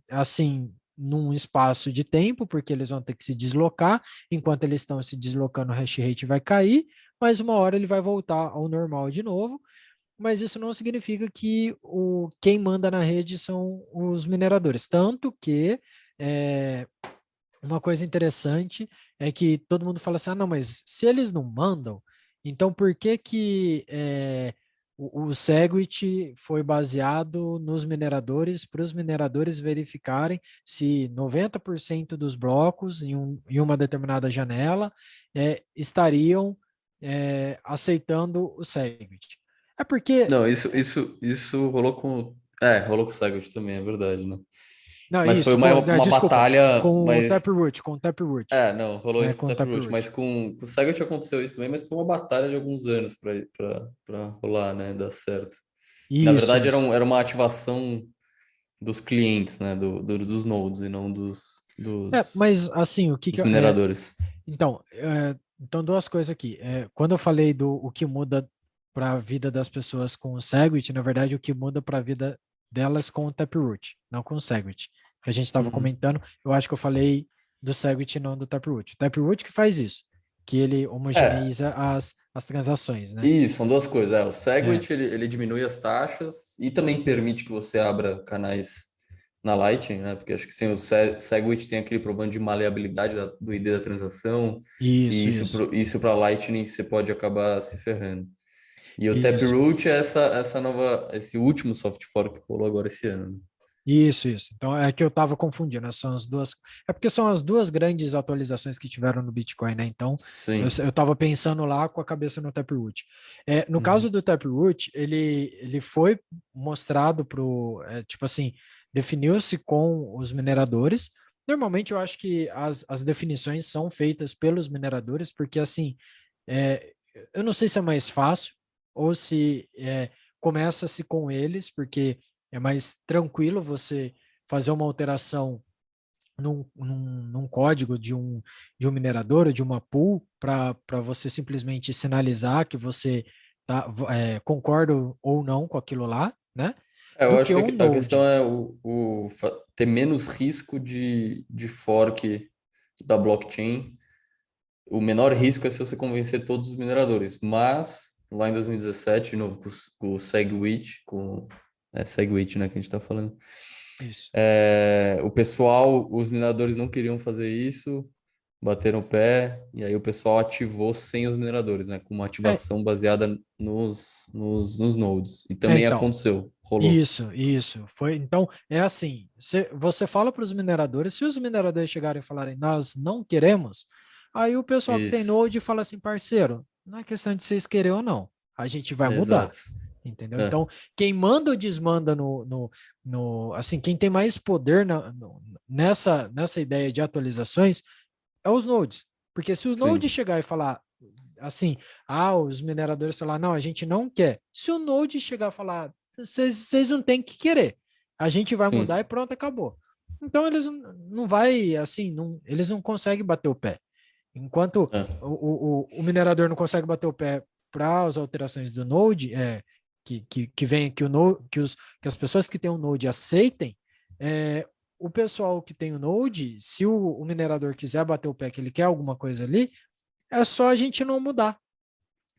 assim, num espaço de tempo, porque eles vão ter que se deslocar. Enquanto eles estão se deslocando, o hash rate vai cair, mas uma hora ele vai voltar ao normal de novo. Mas isso não significa que quem manda na rede são os mineradores. Tanto que é, uma coisa interessante é que todo mundo fala assim, ah, não, mas se eles não mandam, então por que que o Segwit foi baseado nos mineradores, para os mineradores verificarem se 90% dos blocos em uma determinada janela estariam aceitando o Segwit? É porque, Não, isso rolou com. É, rolou com o Segwit também, é verdade, né? não, Mas foi isso, uma desculpa, batalha, com o mas. Taproot, com o Taproot, É, não, rolou né, isso com o com o Taproot, mas Taproot. com o Segwit aconteceu isso também, mas foi uma batalha de alguns anos pra rolar, né? Dar certo. Na Isso, verdade, isso. era uma ativação dos clientes, né? Dos nodes e não Mas assim, o que dos que mineradores. então duas coisas aqui. Quando eu falei do o que muda para a vida das pessoas com o Segwit, na verdade, o que muda para a vida delas com o Taproot, não com o Segwit. Que a gente estava Uhum. comentando, eu acho que eu falei do Segwit e não do Taproot. O Taproot que faz isso, que ele É, homogeneiza as transações, né? isso, são duas coisas. É, o É, Segwit, ele diminui as taxas e também permite que você abra canais na Lightning, né? Porque acho que sem o Segwit tem aquele problema de maleabilidade do ID da transação e isso, isso para Lightning você pode acabar se ferrando. E o isso. Taproot é esse último soft fork que rolou agora esse ano, né? Isso. Então é que eu estava confundindo, né? São as duas. É porque são as duas grandes atualizações que tiveram no Bitcoin, né? Então eu Sim. estava pensando lá com a cabeça no Taproot. No caso Uhum. do Taproot, ele foi mostrado tipo assim, definiu-se com os mineradores. Normalmente eu acho que as definições são feitas pelos mineradores, porque assim, é, eu não sei se é mais fácil ou se começa-se com eles, porque é mais tranquilo você fazer uma alteração num código de um minerador ou de uma pool para você simplesmente sinalizar que você concorda ou não com aquilo lá, né? É, eu Do acho que que um a questão Node. é ter menos risco de fork da blockchain. O menor risco é se você convencer todos os mineradores. Mas, lá em 2017, de novo, com o SegWit, SegWit, né, que a gente está falando, Isso. o pessoal, os mineradores não queriam fazer isso, bateram o pé, e aí o pessoal ativou sem os mineradores, né, com uma É, ativação baseada nos nodes. E também então, aconteceu, rolou. isso. Foi, então, é assim, você fala para os mineradores, se os mineradores chegarem e falarem, nós não queremos, aí o pessoal que tem Isso, Node fala assim, parceiro, não é questão de vocês querer ou não, a gente vai mudar, exato. entendeu? É, Então, quem manda ou desmanda assim, quem tem mais poder nessa ideia de atualizações é os nodes, porque se o node sim, chegar e falar assim, os mineradores falar, não, a gente não quer. Se o Node chegar a falar, vocês não têm que querer, a gente vai mudar e sim. pronto, acabou. Então eles não vai, assim, eles não conseguem bater o pé. Enquanto É. o minerador não consegue bater o pé para as alterações do Node, que vem que, que as pessoas que têm o Node aceitem, o pessoal que tem o Node, se o minerador quiser bater o pé, que ele quer alguma coisa ali, é só a gente não mudar.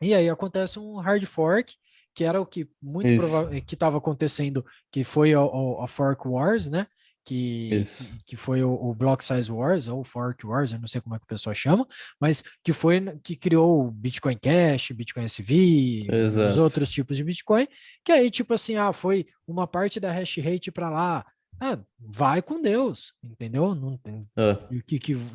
E aí acontece um hard fork, que era o que muito Isso. provável que estava acontecendo, que foi a Fork Wars, né? Isso. que foi o Block Size Wars, ou Fork Wars, eu não sei como é que o pessoal chama, mas que foi que criou o Bitcoin Cash, Bitcoin SV, os Exato. outros tipos de Bitcoin, que aí, tipo assim, foi uma parte da hash rate para lá. Vai com Deus, entendeu? Não tem, É,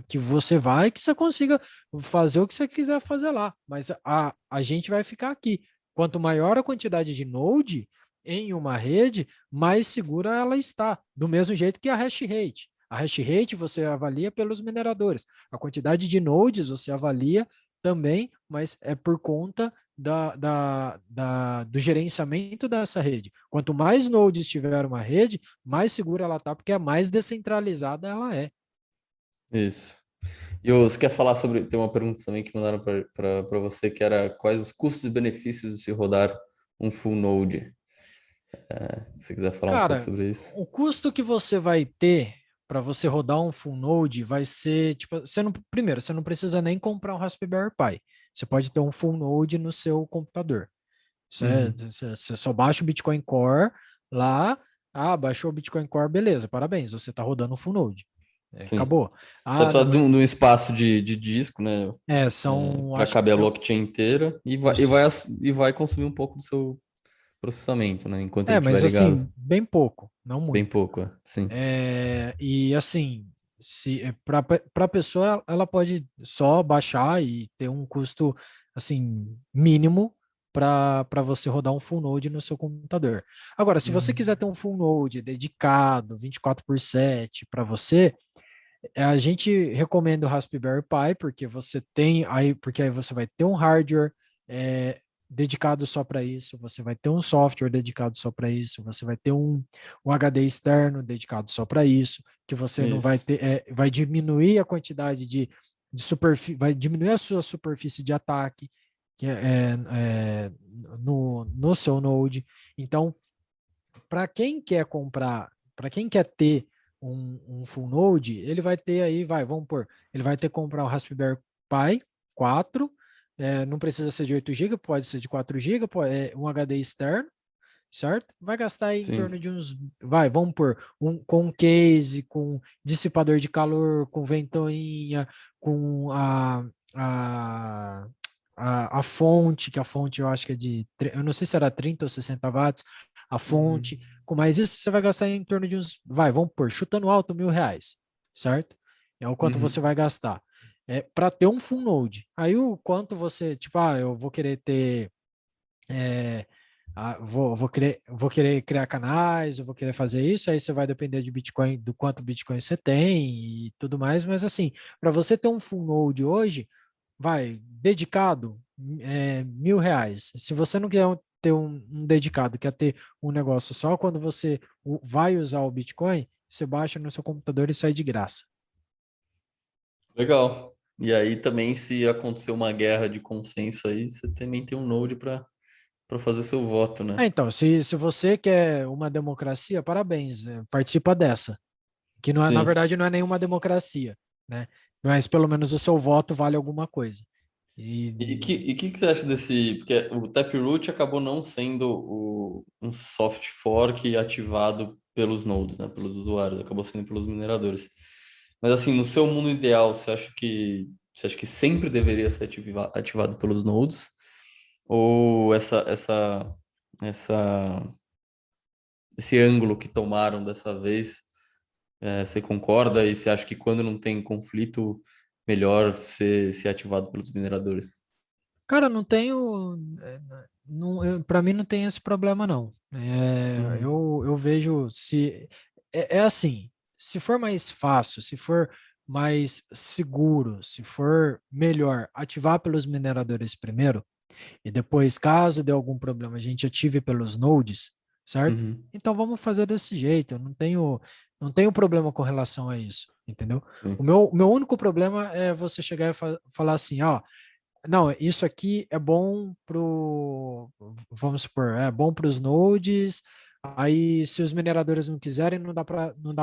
que você vai, que você consiga fazer o que você quiser fazer lá. Mas a gente vai ficar aqui. Quanto maior a quantidade de node em uma rede, mais segura ela está. Do mesmo jeito que a hash rate. A hash rate você avalia pelos mineradores. A quantidade de nodes você avalia também, mas é por conta do gerenciamento dessa rede. Quanto mais nodes tiver uma rede, mais segura ela está, porque é mais descentralizada ela é. isso. E você quer falar sobre. Tem uma pergunta também que mandaram para você, que era quais os custos e benefícios de se rodar um full node? Se você quiser falar um pouco Cara, sobre isso. o custo que você vai ter para você rodar um full node vai ser, tipo, primeiro, você não precisa nem comprar um Raspberry Pi. Você pode ter um full node no seu computador. Uhum. Você só baixa o Bitcoin Core lá. Baixou o Bitcoin Core, beleza, parabéns, você está rodando um full node. Sim. Acabou. Você vai Ah, precisar não, de um espaço de disco, né? são, Para acho que caber a blockchain inteira e vai consumir um pouco do seu processamento, né? Enquanto ele estiver mas ligado. assim, bem pouco, não Bem muito. pouco, é. Sim. E assim, se para a pessoa, ela pode só baixar e ter um custo assim mínimo para você rodar um full node no seu computador. Agora, se você quiser Uhum. ter um full node dedicado 24/7 para você, a gente recomenda o Raspberry Pi, porque você tem aí, porque aí você vai ter um hardware dedicado só para isso, você vai ter um software dedicado só para isso, você vai ter um HD externo dedicado só para isso, que você não vai Isso. ter, vai diminuir a quantidade de superfície, vai diminuir a sua superfície de ataque que no seu node. Então, para quem quer comprar, para quem quer ter um full node, ele vai ter aí, vamos pôr, ele vai ter que comprar um Raspberry Pi 4, não precisa ser de 8 GB, pode ser de 4 GB, um HD externo, certo? Vai gastar aí em torno Sim. de uns, vamos pôr, com um case, com dissipador de calor, com ventoinha, com a, a fonte, que a fonte eu acho que é eu não sei se era 30 ou 60 watts, a fonte, Uhum. com mais isso você vai gastar em torno de uns, vamos pôr, chutando alto, R$ 1.000, certo? É o quanto você Uhum. vai gastar. Para ter um full node. Aí o quanto você, tipo, eu vou querer ter é, vou querer criar canais, eu vou querer fazer isso, aí você vai depender de Bitcoin, do quanto Bitcoin você tem e tudo mais, mas assim, para você ter um full node hoje, dedicado, R$ 1.000. Se você não quer ter um dedicado, quer ter um negócio só quando você vai usar o Bitcoin, você baixa no seu computador e sai de graça. Legal. E aí também, se acontecer uma guerra de consenso aí, você também tem um node para fazer seu voto, né? Então, se você quer uma democracia, parabéns, participa dessa. Que não é, na Sim. verdade não é nenhuma democracia, né? Mas pelo menos o seu voto vale alguma coisa. E E que você acha desse? Porque o Taproot acabou não sendo um soft fork ativado pelos nodes, né? Pelos usuários, acabou sendo pelos mineradores. Mas assim, no seu mundo ideal, você acha que sempre deveria ser ativado pelos nodes? Ou essa, esse ângulo que tomaram dessa vez, você concorda? E você acha que quando não tem conflito, melhor ser ativado pelos mineradores? cara, não tenho, não, para mim não tem esse problema não. Uhum. Eu vejo se é assim, se for mais fácil, se for mais seguro, se for melhor ativar pelos mineradores primeiro, e depois, caso dê algum problema, a gente ative pelos nodes, certo? Uhum. Então vamos fazer desse jeito. Eu não tenho problema com relação a isso, entendeu? O Sim. meu, o meu único problema é você chegar e falar assim, ó, não, isso aqui é bom vamos supor, é bom para os nodes. Aí, se os mineradores não quiserem, não dá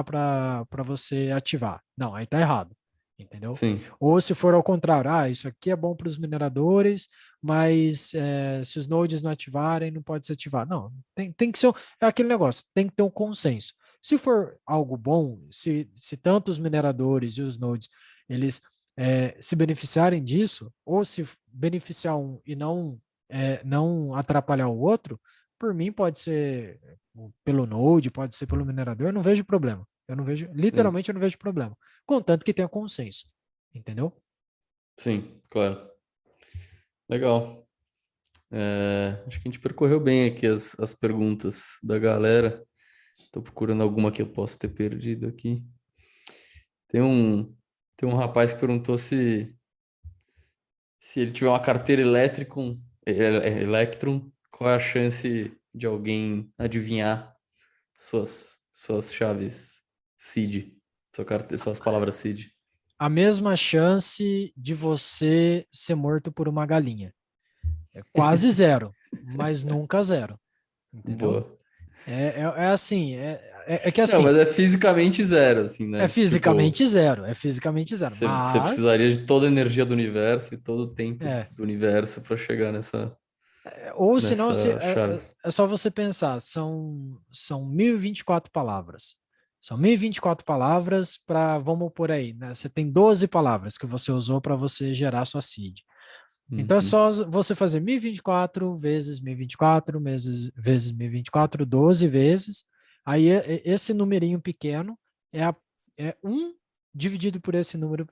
para você ativar. Não, aí tá errado, entendeu? Sim. Ou se for ao contrário, isso aqui é bom para os mineradores, mas se os nodes não ativarem, não pode ser ativado. Não, tem que ser é aquele negócio, tem que ter um consenso. Se for algo bom, se tanto os mineradores e os nodes, eles se beneficiarem disso, ou se beneficiar um e não atrapalhar o outro, por mim pode ser pelo node, pode ser pelo minerador, eu não vejo problema. Eu não vejo, Sim, literalmente eu não vejo problema. Contanto que tenha consenso. Entendeu? sim, claro. Legal. Acho que a gente percorreu bem aqui as perguntas da galera. Tô procurando alguma que eu posso ter perdido aqui. Tem um, tem um rapaz que perguntou se ele tiver uma carteira Electrum, qual é a chance de alguém adivinhar suas chaves seed, suas palavras seed? A mesma chance de você ser morto por uma galinha. É quase zero, mas nunca zero. Entendeu? Boa. É assim, é que Não, assim, mas é fisicamente zero, assim, é né? Tipo, fisicamente zero, é fisicamente zero, você mas precisaria de toda a energia do universo e todo o tempo é, do universo para chegar ou senão nessa chave. é só você pensar, são 1024 palavras. São 1024 palavras para, vamos por aí, né? Você tem 12 palavras que você usou para você gerar sua seed. Então é Uhum. só você fazer 1024 vezes 1024 vezes 1024, 12 vezes. Aí esse numerinho pequeno é, é um dividido por esse número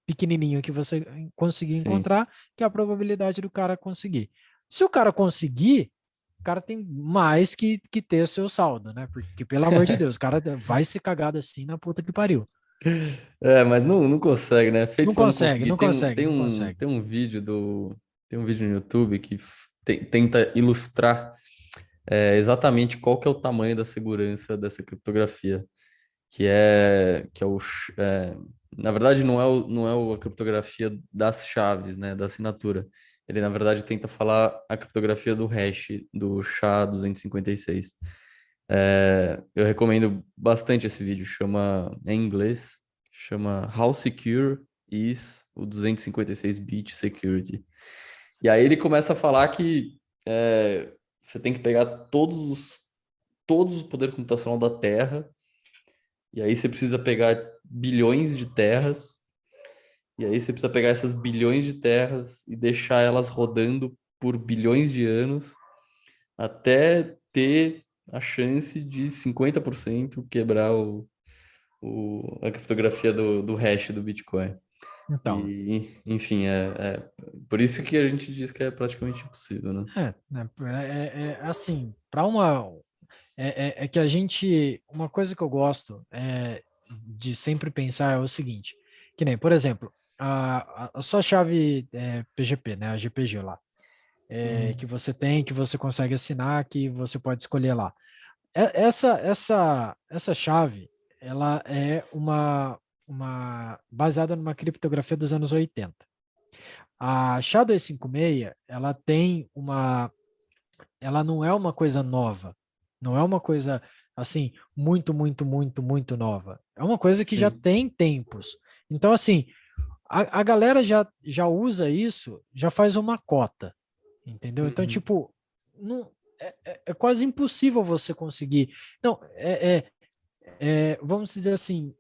pequenininho que você conseguir Sim. encontrar, que é a probabilidade do cara conseguir. Se o cara conseguir, o cara tem mais que ter seu saldo, né? Porque, pelo amor de Deus, o cara vai ser cagado assim na puta que pariu. Mas não consegue, né? Não Feito para não consegue, conseguir. não consegue, não consegue. Tem um vídeo no YouTube que tenta ilustrar exatamente qual que é o tamanho da segurança dessa criptografia, que é na verdade não é a criptografia das chaves, né, da assinatura. Ele na verdade tenta falar a criptografia do hash do SHA-256. Eu recomendo bastante esse vídeo, em inglês, chama How Secure is o 256-bit Security. E aí ele começa a falar que você tem que pegar todos o poder computacional da Terra, e aí você precisa pegar bilhões de terras, e aí você precisa pegar essas bilhões de terras e deixar elas rodando por bilhões de anos até ter a chance de 50% quebrar a criptografia do hash do Bitcoin. Então, E, enfim, por isso que a gente diz que é praticamente impossível, né? né, assim, para uma. É que a gente. Uma coisa que eu gosto de sempre pensar é o seguinte: que nem, por exemplo, a sua chave PGP, né, a GPG lá, que Uhum. você tem, que você consegue assinar, que você pode escolher lá. Essa chave, ela é baseada numa criptografia dos anos 80. A SHA-256, ela não é uma coisa nova, não é uma coisa assim muito, muito, muito, muito nova. É uma coisa que já Sim. tem tempos. Então, assim, a galera já usa isso, já faz uma cota, entendeu? Então, Uhum. tipo, não, é quase impossível você conseguir. Não, vamos dizer assim,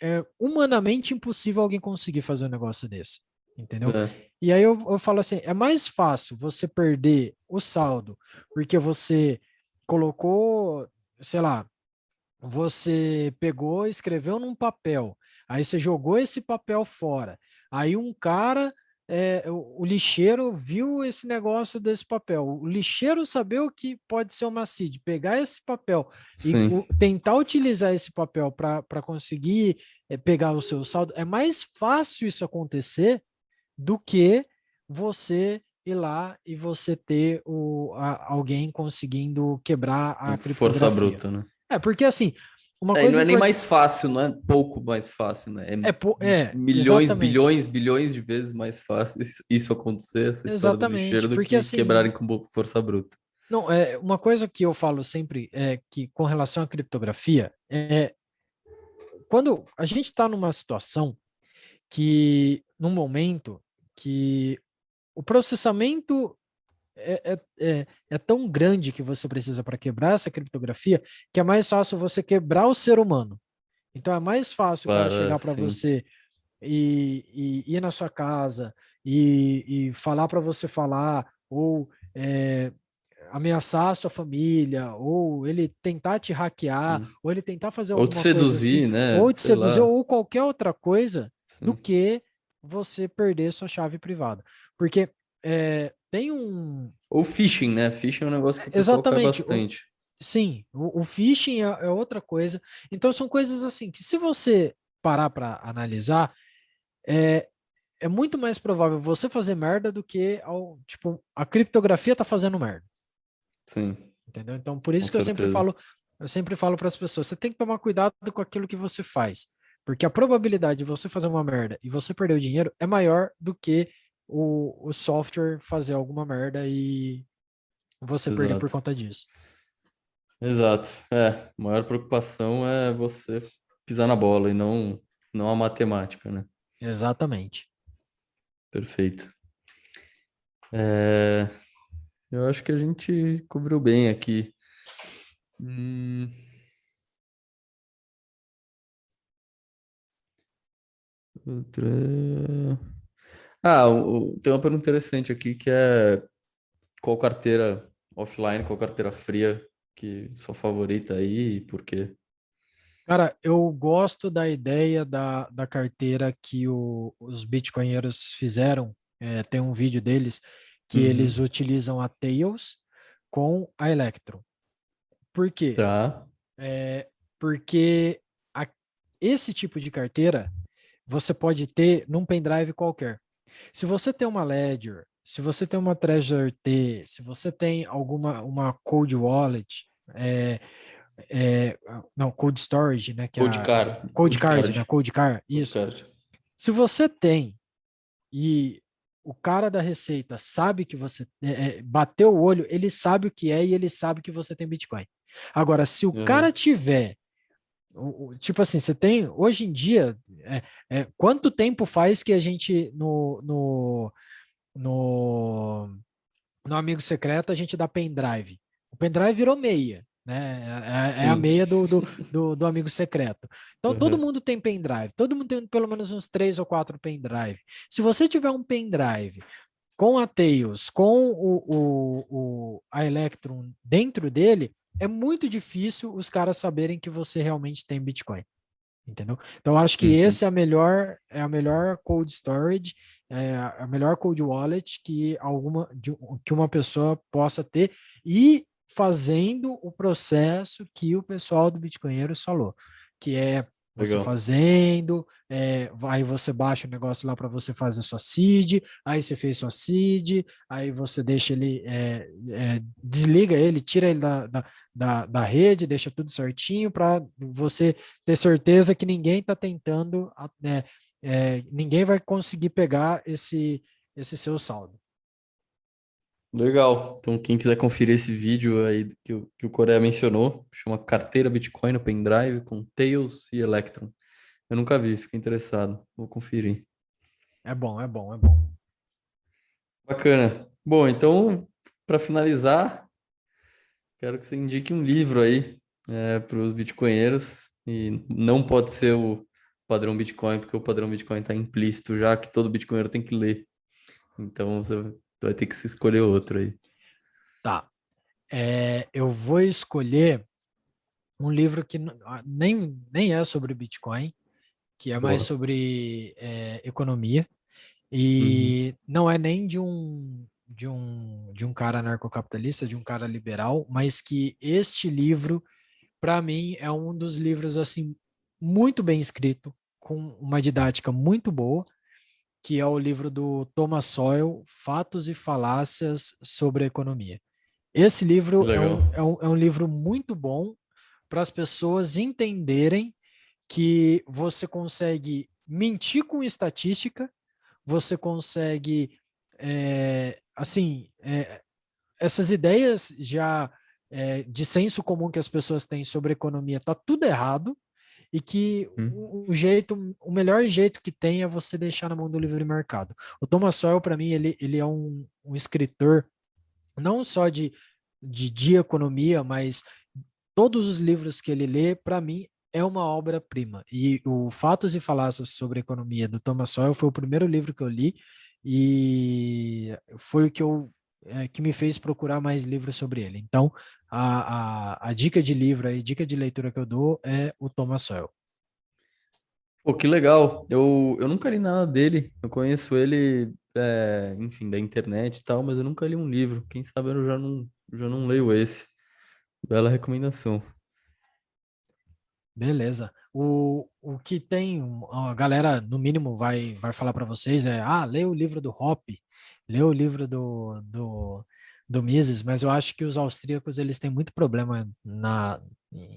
é humanamente impossível alguém conseguir fazer um negócio desse, entendeu? É, E aí eu falo assim, é mais fácil você perder o saldo porque você colocou, sei lá, você pegou, escreveu num papel, aí você jogou esse papel fora. Aí um cara, o lixeiro viu esse negócio desse papel. O lixeiro saber o que pode ser uma CID, pegar esse papel e sim. tentar utilizar esse papel para conseguir pegar o seu saldo, é mais fácil isso acontecer do que você ir lá e você ter alguém conseguindo quebrar a Com força criptografia. bruta, né? Porque assim, uma E não coisa é nem importante. mais fácil, não é pouco mais fácil, né? É milhões, Exatamente. bilhões, bilhões de vezes mais fácil isso acontecer, essa história do lixeiro, Exatamente. do Porque que assim, quebrarem com força bruta. não, uma coisa que eu falo sempre é que com relação à criptografia é quando a gente está numa situação num momento que o processamento é tão grande que você precisa para quebrar essa criptografia que é mais fácil você quebrar o ser humano. Então é mais fácil o cara Claro, chegar para sim. você e ir na sua casa e falar para você falar, ou ameaçar a sua família, ou ele tentar te hackear, Sim. ou ele tentar fazer Ou te alguma coisa assim, seduzir, né? ou te Sei seduzir, lá. ou qualquer outra coisa, do Sim. que você perder sua chave privada. Porque tem um. Ou phishing, né? Phishing é um negócio que o pessoal cai Exatamente. bastante. Sim, o phishing é outra coisa. Então, são coisas assim que, se você parar para analisar, é, é muito mais provável você fazer merda do que tipo, a criptografia tá fazendo merda. Sim, Entendeu? Então, por com isso que certeza. eu sempre falo para as pessoas, você tem que tomar cuidado com aquilo que você faz, porque a probabilidade de você fazer uma merda e você perder o dinheiro é maior do que o software fazer alguma merda e você perder por Exato. conta disso. Exato. É, a maior preocupação é você pisar na bola e não a matemática, né? Exatamente. Perfeito. É, eu acho que a gente cobriu bem aqui. Hum, outra... Ah, tem uma pergunta interessante aqui que é qual carteira offline, qual carteira fria que sua favorita aí e por quê? Cara, eu gosto da ideia da carteira que os bitcoinheiros fizeram. Tem um vídeo deles que eles Uhum. utilizam a Tails com a Electrum. Por quê? Tá. Porque a- esse tipo de carteira você pode ter num pendrive qualquer. Se você tem uma Ledger, se você tem uma Trezor T, se você tem uma Cold Wallet, é, não, Cold Storage, né, que é Cold a Card. Cold Cold Card, né, Card. Cold Card, Cold isso. Card. Se você tem e o cara da Receita sabe que você bateu o olho, ele sabe o que é e ele sabe que você tem Bitcoin. Agora, se o cara Uhum. tiver tipo assim, você tem, hoje em dia, quanto tempo faz que a gente no, no Amigo Secreto a gente dá pendrive? O pendrive virou meia, né? É a Sim. meia do Amigo Secreto. Então todo Uhum. mundo tem pendrive, todo mundo tem pelo menos uns 3 ou 4 pendrive. Se você tiver um pendrive com a Tails, com a Electrum dentro dele, é muito difícil os caras saberem que você realmente tem Bitcoin. Entendeu? Então, eu acho que esse Uhum. é a melhor cold storage, a melhor cold wallet que uma pessoa possa ter e fazendo o processo que o pessoal do Bitcoinheiros falou, que é você Legal. fazendo, aí você baixa o negócio lá para você fazer sua seed, aí você fez sua seed, aí você deixa ele, desliga ele, tira ele da rede, deixa tudo certinho para você ter certeza que ninguém está tentando, ninguém vai conseguir pegar esse seu saldo. Legal. Então, quem quiser conferir esse vídeo aí que o Coreia mencionou, chama Carteira Bitcoin no Pendrive com Tails e Electrum. Eu nunca vi, fiquei interessado. Vou conferir. É bom, é bom, é bom. Bacana. Bom, então, para finalizar, quero que você indique um livro aí para os bitcoinheiros. E não pode ser o padrão Bitcoin, porque o padrão Bitcoin está implícito já que todo bitcoinheiro tem que ler. Então, você vai ter que se escolher outro aí. Tá. Eu vou escolher um livro que nem é sobre Bitcoin, que é mais Boa. sobre economia, Uhum. e não é nem de um cara anarcocapitalista, de um cara liberal, mas que este livro, para mim, é um dos livros assim muito bem escrito, com uma didática muito boa, que é o livro do Thomas Sowell, Fatos e Falácias sobre a Economia. Esse Que livro legal. é um livro muito bom para as pessoas entenderem que você consegue mentir com estatística, você consegue, assim, essas ideias já de senso comum que as pessoas têm sobre economia, tá tudo errado, e que Hum. o melhor jeito que tem é você deixar na mão do livre mercado. O Thomas Sowell, para mim, ele é um escritor não só de economia, mas todos os livros que ele lê, para mim, é uma obra-prima. E o Fatos e Falácias sobre Economia, do Thomas Sowell, foi o primeiro livro que eu li e foi o que que me fez procurar mais livros sobre ele. Então, a dica de livro e dica de leitura que eu dou é o Thomas Sowell. Pô, que legal. Eu nunca li nada dele. Eu conheço ele, enfim, da internet e tal, mas eu nunca li um livro. Quem sabe eu já não leio esse. Bela recomendação. Beleza. O que tem, a galera, no mínimo, vai falar para vocês lê o livro do Hoppe, lê o livro do Mises, mas eu acho que os austríacos, eles têm muito problema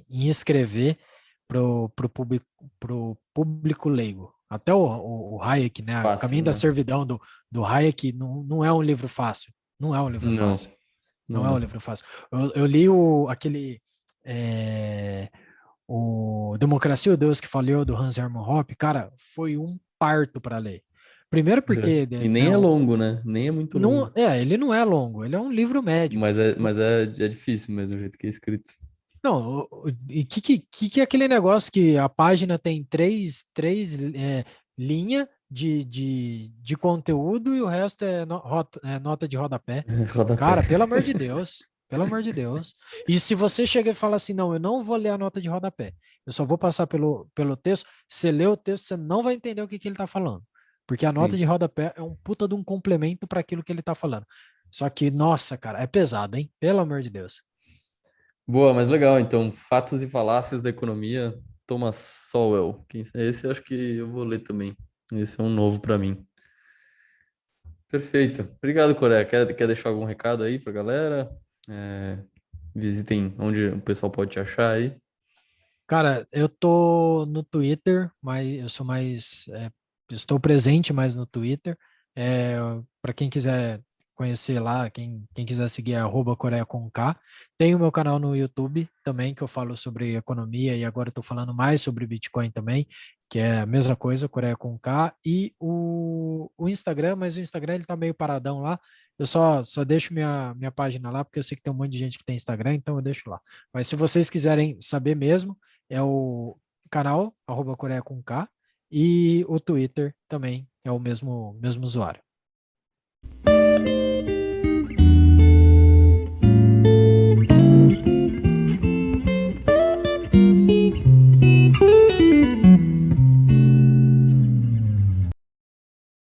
em escrever pro público leigo. Até o Hayek, né, o Fácil, Caminho da né? Servidão do Hayek não é um livro fácil. Não é um livro Não, fácil. Não não é um é. livro fácil. Eu li aquele... é, o Democracia ou Deus que Falhou, do Hans Hermann Hoppe, cara, foi um parto para ler. Primeiro Pois é. porque, E né, nem é longo, né? Nem é muito não, longo. ele não é longo, ele é um livro médio. Mas é difícil mesmo o jeito que é escrito. Não, e que é aquele negócio que a página tem três linhas de conteúdo e o resto é, é nota de rodapé? Rodapé. Cara, pelo amor de Deus, pelo amor de Deus. E se você chega e fala assim, não, eu não vou ler a nota de rodapé, eu só vou passar pelo texto, você lê o texto, você não vai entender o que ele está falando. Porque a nota Sim. de rodapé é um puta de um complemento para aquilo que ele está falando. Só que, nossa, cara, é pesado, hein? Pelo amor de Deus. Boa, mas legal. Então, Fatos e Falácias da Economia, Thomas Sowell. Esse eu acho que eu vou ler também. Esse é um novo para mim. Perfeito. Obrigado, Coreia. Quer deixar algum recado aí pra galera? É, visitem onde o pessoal pode te achar aí. Cara, eu tô no Twitter, mas eu sou mais. Estou presente mais no Twitter. É, para quem quiser conhecer lá, quem quiser seguir é @Coreia com K. Tem o meu canal no YouTube também, que eu falo sobre economia e agora estou falando mais sobre Bitcoin também, que é a mesma coisa, Coreia com K. E o Instagram, mas o Instagram ele tá meio paradão lá. Eu só deixo minha página lá, porque eu sei que tem um monte de gente que tem Instagram, então eu deixo lá. Mas se vocês quiserem saber mesmo, é o canal, @Coreia com K, e o Twitter também é o mesmo usuário.